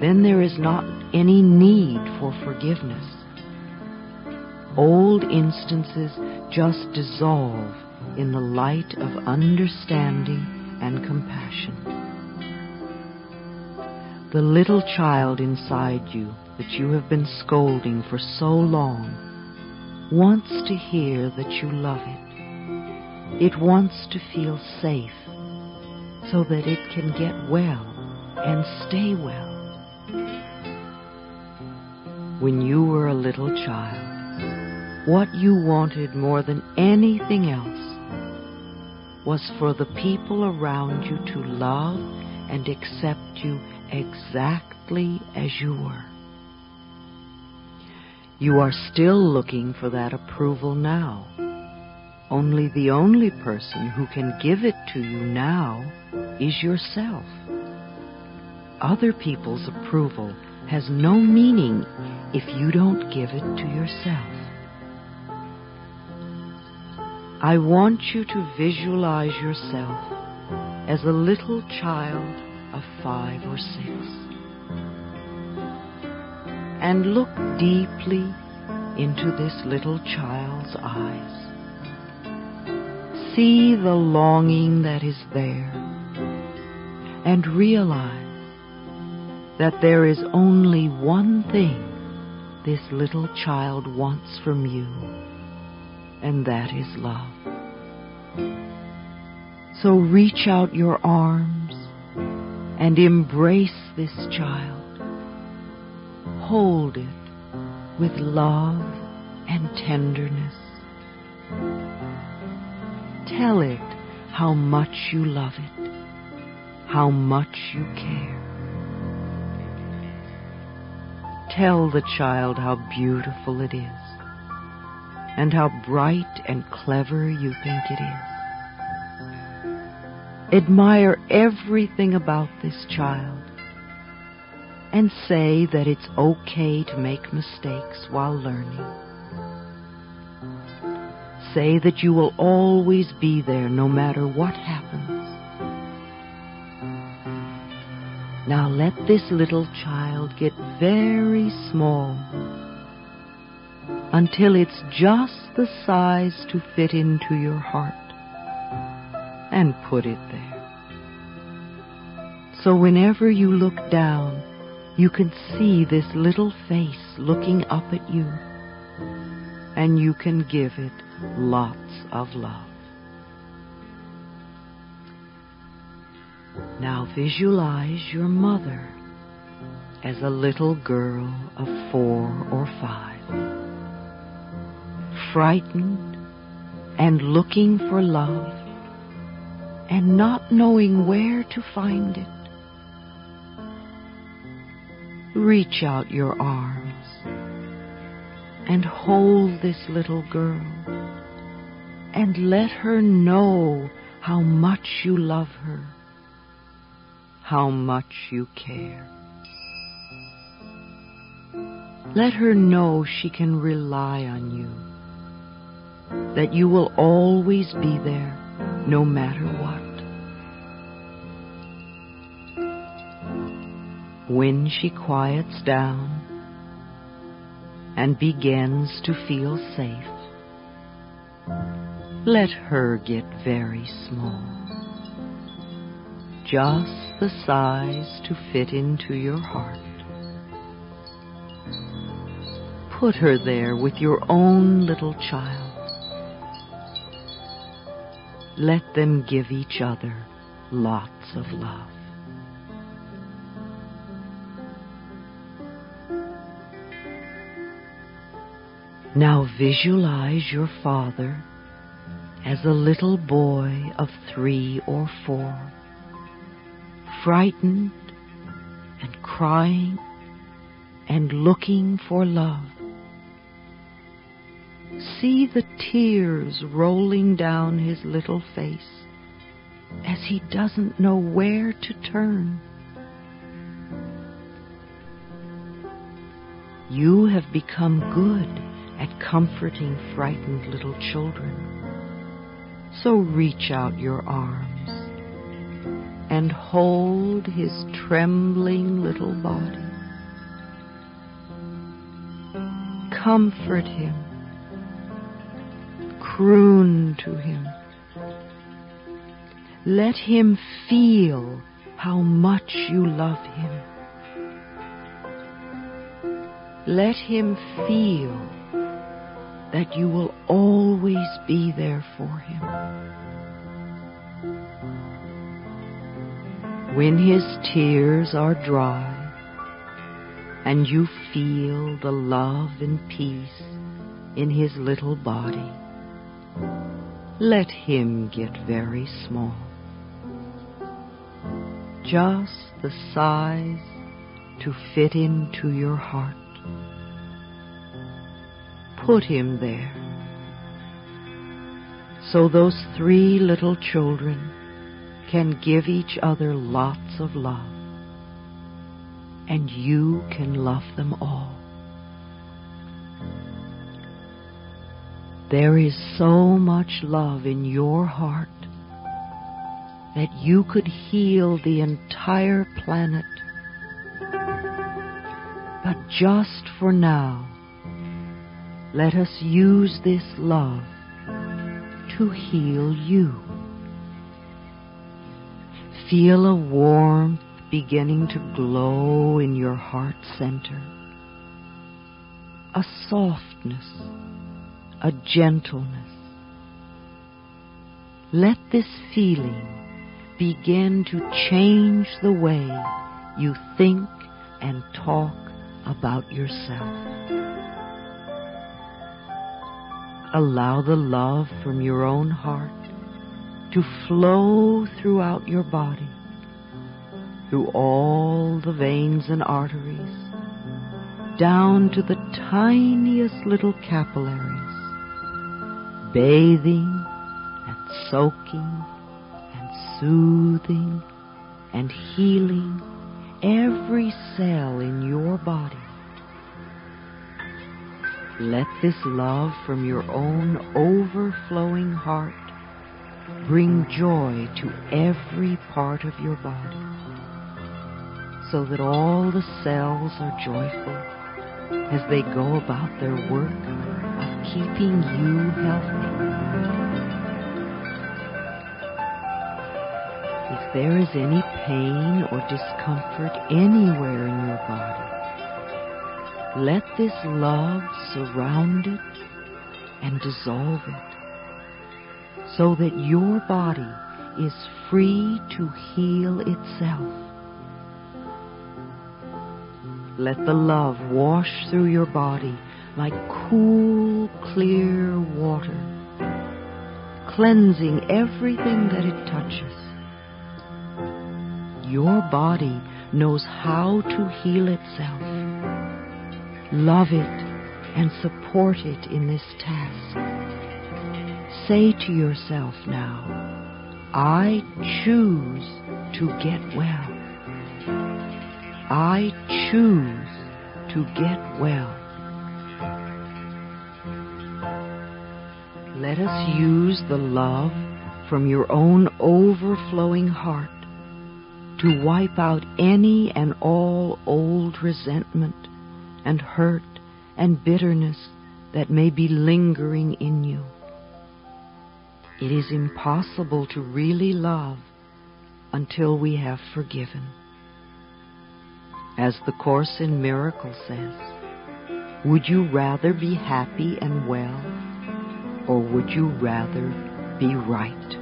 then there is not any need for forgiveness. Old instances just dissolve in the light of understanding and compassion. The little child inside you that you have been scolding for so long wants to hear that you love it. It wants to feel safe so that it can get well and stay well. When you were a little child, what you wanted more than anything else was for the people around you to love and accept you exactly as you were. You are still looking for that approval now. Only the only person who can give it to you now is yourself. Other people's approval has no meaning if you don't give it to yourself. I want you to visualize yourself as a little child of 5 or 6. And look deeply into this little child's eyes. See the longing that is there, and realize that there is only one thing this little child wants from you, and that is love. So reach out your arms and embrace this child. Hold it with love and tenderness. Tell it how much you love it, how much you care. Tell the child how beautiful it is, and how bright and clever you think it is. Admire everything about this child, and say that it's okay to make mistakes while learning. Say that you will always be there no matter what happens. Now let this little child get very small until it's just the size to fit into your heart, and put it there. So whenever you look down, you can see this little face looking up at you, and you can give it lots of love. Now visualize your mother as a little girl of 4 or 5, frightened and looking for love and not knowing where to find it. Reach out your arms and hold this little girl and let her know how much you love her, how much you care. Let her know she can rely on you, that you will always be there no matter what. When she quiets down and begins to feel safe, let her get very small, just the size to fit into your heart. Put her there with your own little child. Let them give each other lots of love. Now visualize your father as a little boy of 3 or 4, frightened and crying and looking for love. See the tears rolling down his little face as he doesn't know where to turn. You have become good at comforting frightened little children. So reach out your arms and hold his trembling little body. Comfort him. Croon to him. Let him feel how much you love him. Let him feel that you will always be there for him. When his tears are dry and you feel the love and peace in his little body, let him get very small, just the size to fit into your heart. Put him there, so those 3 little children can give each other lots of love, and you can love them all. There is so much love in your heart that you could heal the entire planet. But just for now, let us use this love to heal you. Feel a warmth beginning to glow in your heart center, a softness, a gentleness. Let this feeling begin to change the way you think and talk about yourself. Allow the love from your own heart to flow throughout your body, through all the veins and arteries, down to the tiniest little capillaries, bathing and soaking and soothing and healing every cell in your body. Let this love from your own overflowing heart bring joy to every part of your body, so that all the cells are joyful as they go about their work of keeping you healthy. If there is any pain or discomfort anywhere in your body, let this love surround it and dissolve it, so that your body is free to heal itself. Let the love wash through your body like cool, clear water, cleansing everything that it touches. Your body knows how to heal itself. Love it and support it in this task. Say to yourself now, I choose to get well. I choose to get well. Let us use the love from your own overflowing heart to wipe out any and all old resentment and hurt and bitterness that may be lingering in you. It is impossible to really love until we have forgiven. As the Course in Miracles says, would you rather be happy and well, or would you rather be right?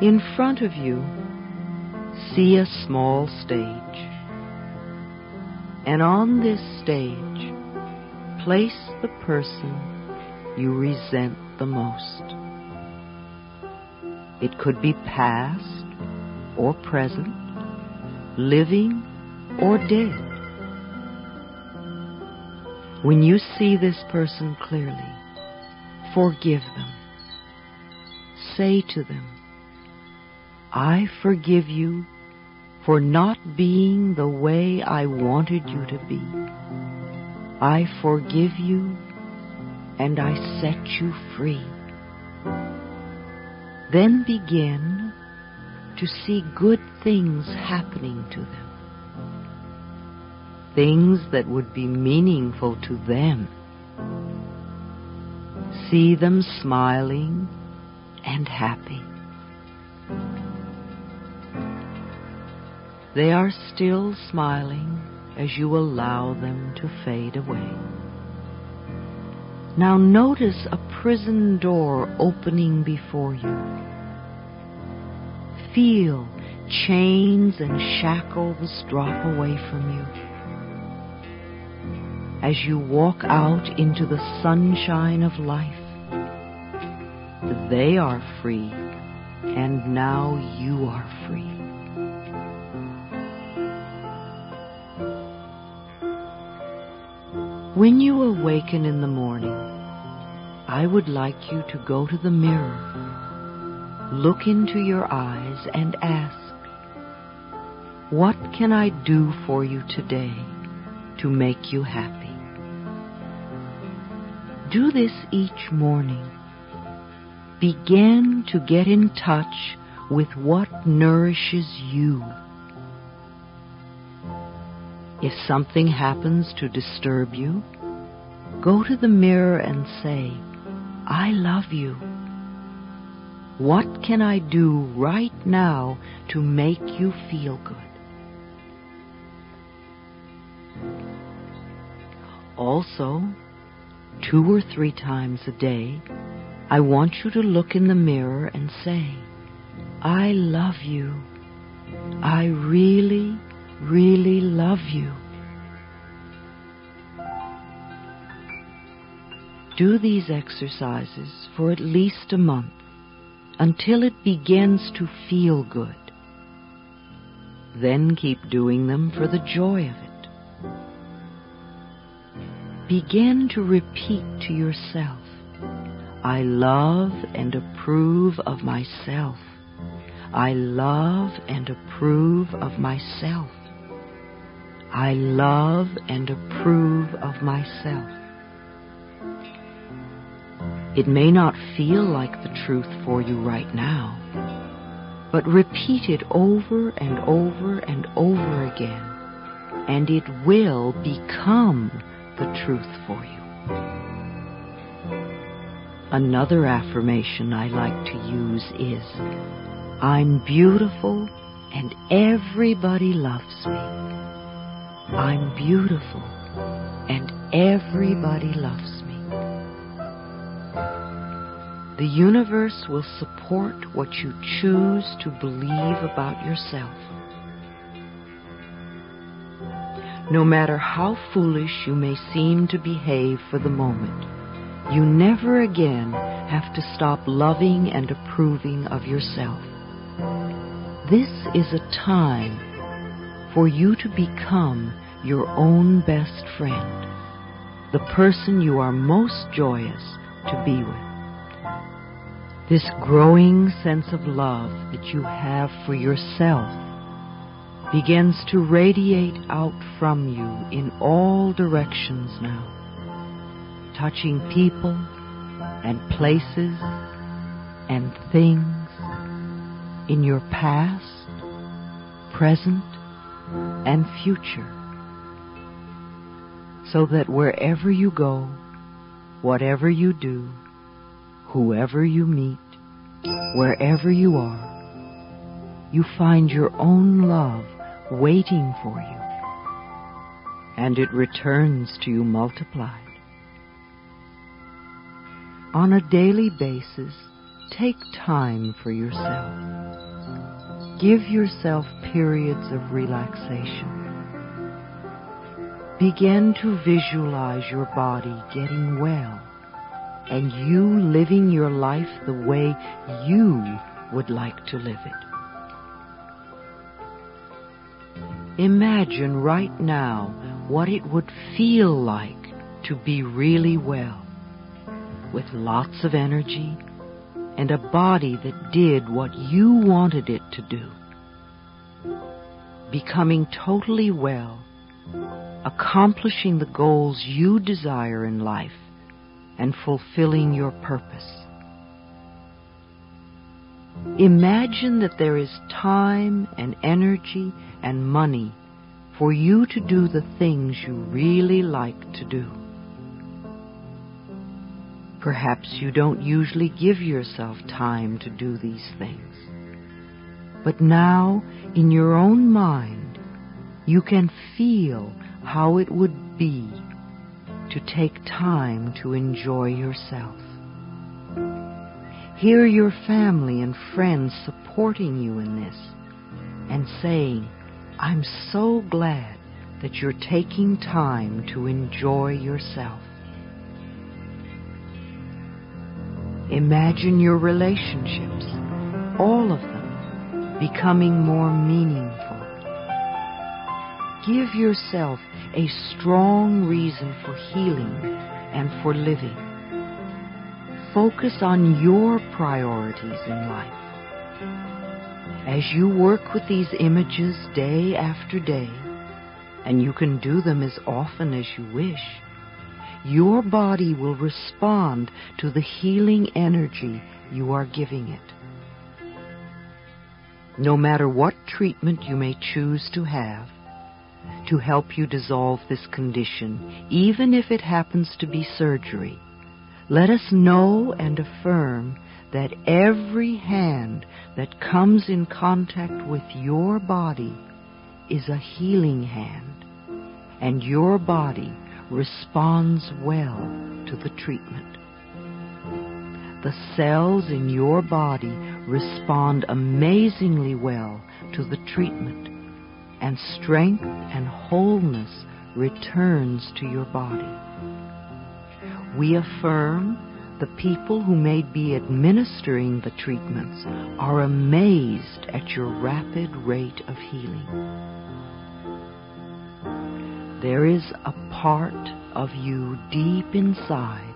In front of you, see a small stage. And on this stage, place the person you resent the most. It could be past or present, living or dead. When you see this person clearly, forgive them. Say to them, I forgive you for not being the way I wanted you to be. I forgive you and I set you free. Then begin to see good things happening to them. Things that would be meaningful to them. See them smiling and happy. They are still smiling as you allow them to fade away. Now notice a prison door opening before you. Feel chains and shackles drop away from you. As you walk out into the sunshine of life, they are free, and now you are free. When you awaken in the morning, I would like you to go to the mirror, look into your eyes and ask, what can I do for you today to make you happy? Do this each morning. Begin to get in touch with what nourishes you. If something happens to disturb you, go to the mirror and say, I love you. What can I do right now to make you feel good? Also, 2 or 3 times a day, I want you to look in the mirror and say, I love you. I really, really love you. Do these exercises for at least a month until it begins to feel good. Then keep doing them for the joy of it. Begin to repeat to yourself, I love and approve of myself. I love and approve of myself. I love and approve of myself. It may not feel like the truth for you right now, but repeat it over and over and over again, and it will become the truth for you. Another affirmation I like to use is, I'm beautiful and everybody loves me. I'm beautiful and everybody loves me. The universe will support what you choose to believe about yourself. No matter how foolish you may seem to behave for the moment, you never again have to stop loving and approving of yourself. This is a time for you to become your own best friend, the person you are most joyous to be with. This growing sense of love that you have for yourself begins to radiate out from you in all directions now, touching people and places and things in your past, present, and future, so that wherever you go, whatever you do, whoever you meet, wherever you are, you find your own love waiting for you, and it returns to you multiplied. On a daily basis, take time for yourself. Give yourself periods of relaxation. Begin to visualize your body getting well and you living your life the way you would like to live it. Imagine right now what it would feel like to be really well, with lots of energy and a body that did what you wanted it to do. Becoming totally well, accomplishing the goals you desire in life, and fulfilling your purpose. Imagine that there is time and energy and money for you to do the things you really like to do. Perhaps you don't usually give yourself time to do these things, but now, in your own mind, you can feel how it would be to take time to enjoy yourself. Hear your family and friends supporting you in this and saying, I'm so glad that you're taking time to enjoy yourself. Imagine your relationships, all of them, becoming more meaningful. Give yourself a strong reason for healing and for living. Focus on your priorities in life. As you work with these images day after day, and you can do them as often as you wish, your body will respond to the healing energy you are giving it. No matter what treatment you may choose to have to help you dissolve this condition, even if it happens to be surgery, let us know and affirm that every hand that comes in contact with your body is a healing hand, and your body responds well to the treatment. The cells in your body respond amazingly well to the treatment, and strength and wholeness returns to your body. We affirm the people who may be administering the treatments are amazed at your rapid rate of healing. There is a part of you deep inside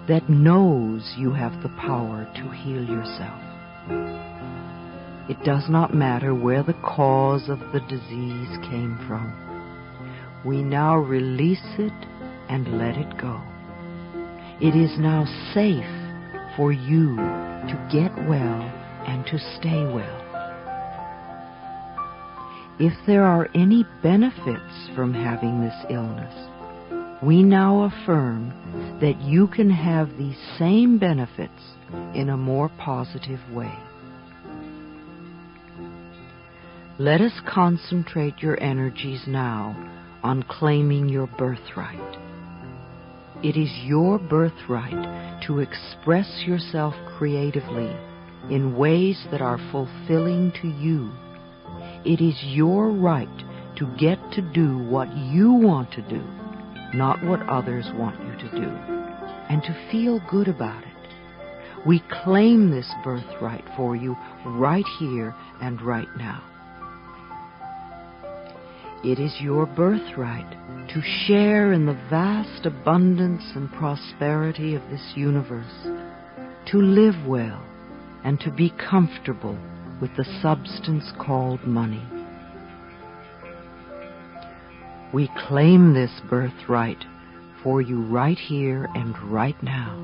that knows you have the power to heal yourself. It does not matter where the cause of the disease came from. We now release it and let it go. It is now safe for you to get well and to stay well. If there are any benefits from having this illness, we now affirm that you can have these same benefits in a more positive way. Let us concentrate your energies now on claiming your birthright. It is your birthright to express yourself creatively in ways that are fulfilling to you. It is your right to get to do what you want to do, not what others want you to do, and to feel good about it. We claim this birthright for you right here and right now. It is your birthright to share in the vast abundance and prosperity of this universe, to live well, and to be comfortable with the substance called money. We claim this birthright for you right here and right now.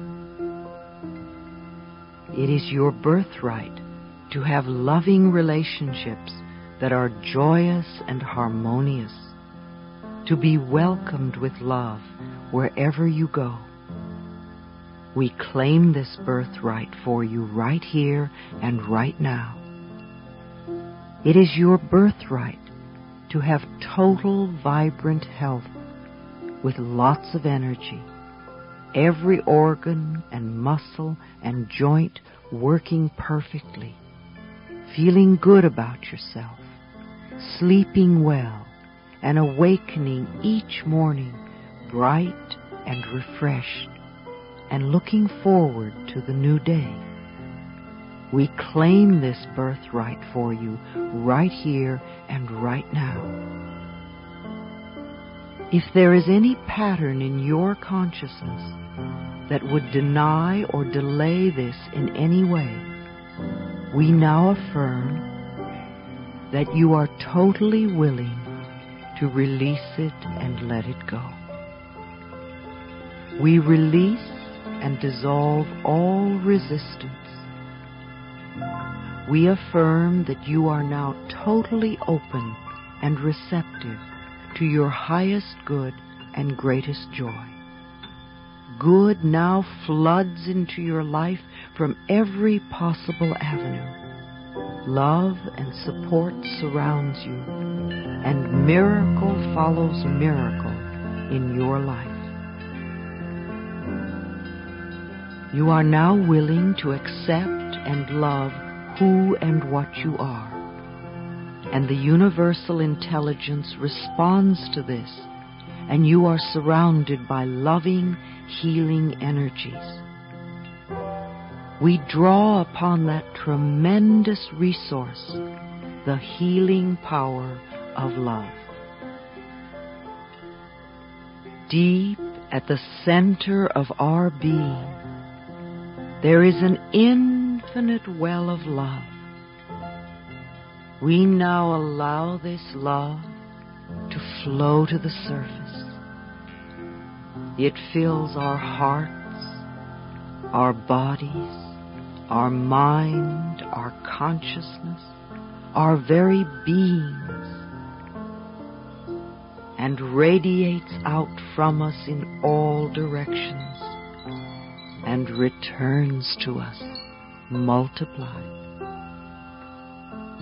It is your birthright to have loving relationships that are joyous and harmonious, to be welcomed with love wherever you go. We claim this birthright for you right here and right now. It is your birthright to have total vibrant health with lots of energy, every organ and muscle and joint working perfectly, feeling good about yourself, sleeping well, and awakening each morning bright and refreshed, and looking forward to the new day. We claim this birthright for you right here and right now. If there is any pattern in your consciousness that would deny or delay this in any way, we now affirm that you are totally willing to release it and let it go. We release and dissolve all resistance. We affirm that you are now totally open and receptive to your highest good and greatest joy. Good now floods into your life from every possible avenue. Love and support surrounds you, and miracle follows miracle in your life. You are now willing to accept and love who and what you are, and the universal intelligence responds to this, and you are surrounded by loving, healing energies. We draw upon that tremendous resource, the healing power of love. Deep at the center of our being, there is an infinite well of love. We now allow this love to flow to the surface. It fills our hearts, our bodies, our mind, our consciousness, our very beings, and radiates out from us in all directions and returns to us multiplied.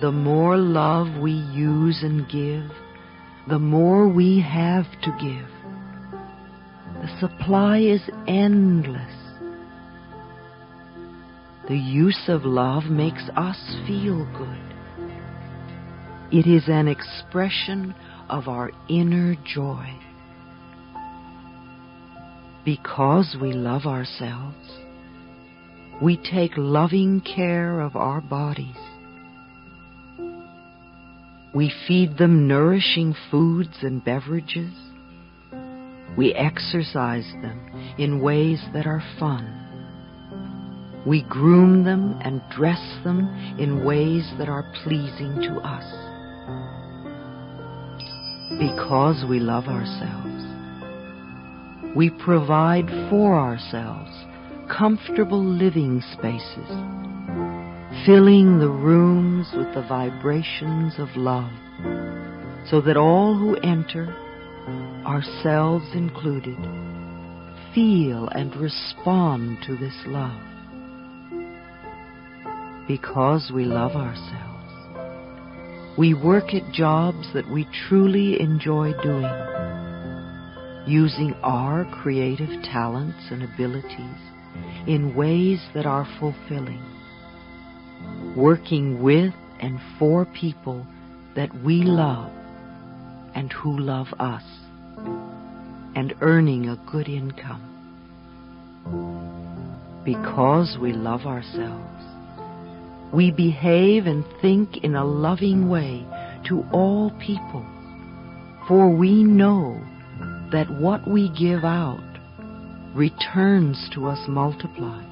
The more love we use and give, the more we have to give. The supply is endless. The use of love makes us feel good. It is an expression of our inner joy. Because we love ourselves, we take loving care of our bodies. We feed them nourishing foods and beverages. We exercise them in ways that are fun. We groom them and dress them in ways that are pleasing to us. Because we love ourselves, we provide for ourselves comfortable living spaces, filling the rooms with the vibrations of love, so that all who enter, ourselves included, feel and respond to this love. Because we love ourselves, we work at jobs that we truly enjoy doing, using our creative talents and abilities in ways that are fulfilling, working with and for people that we love and who love us, and earning a good income. Because we love ourselves, we behave and think in a loving way to all people, for we know that what we give out returns to us multiplied.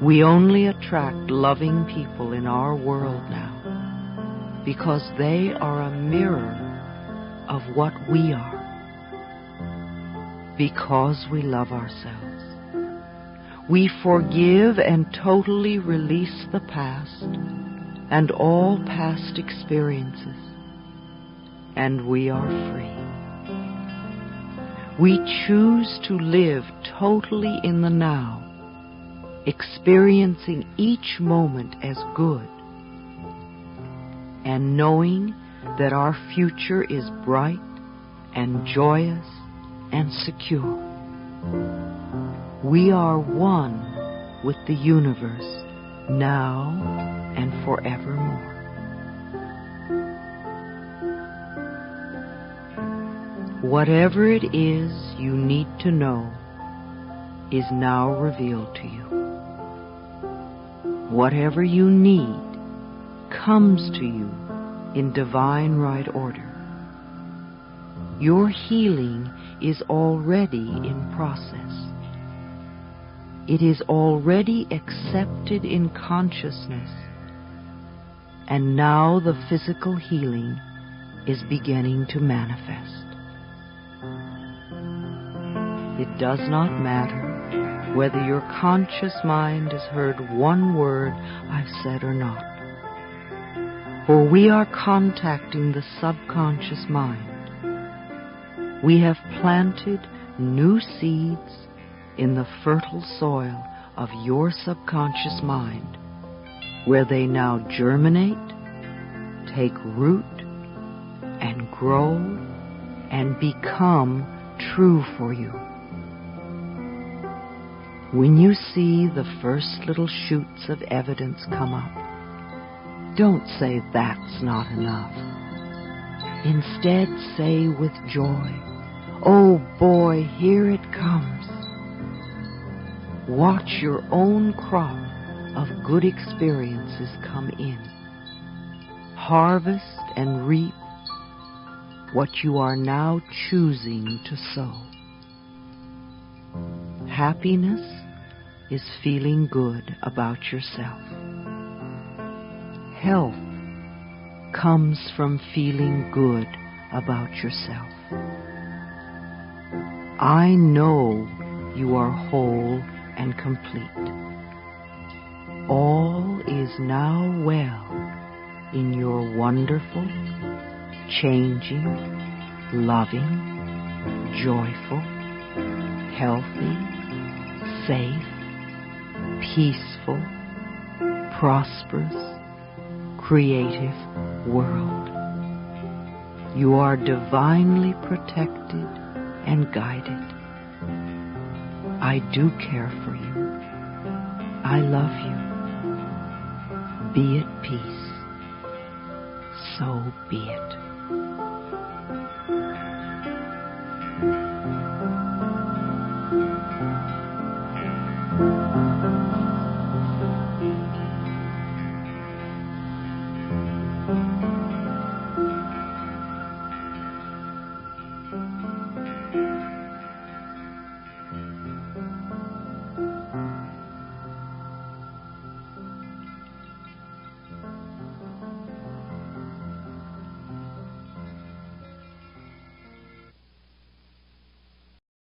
We only attract loving people in our world now because they are a mirror of what we are. Because we love ourselves, we forgive and totally release the past and all past experiences, and we are free. We choose to live totally in the now, experiencing each moment as good, and knowing that our future is bright and joyous and secure. We are one with the universe now and forevermore. Whatever it is you need to know is now revealed to you. Whatever you need comes to you in divine right order. Your healing is already in process. It is already accepted in consciousness, and now the physical healing is beginning to manifest. It does not matter whether your conscious mind has heard one word I've said or not, for we are contacting the subconscious mind. We have planted new seeds in the fertile soil of your subconscious mind, where they now germinate, take root, and grow, and become true for you. When you see the first little shoots of evidence come up, don't say that's not enough. Instead, say with joy, "Oh boy, here it comes." Watch your own crop of good experiences come in. Harvest and reap what you are now choosing to sow. Happiness is feeling good about yourself. Health comes from feeling good about yourself. I know you are whole and complete. All is now well in your wonderful, changing, loving, joyful, healthy, safe, peaceful, prosperous, creative world. You are divinely protected and guided. I do care for you. I love you. Be at peace. So be it.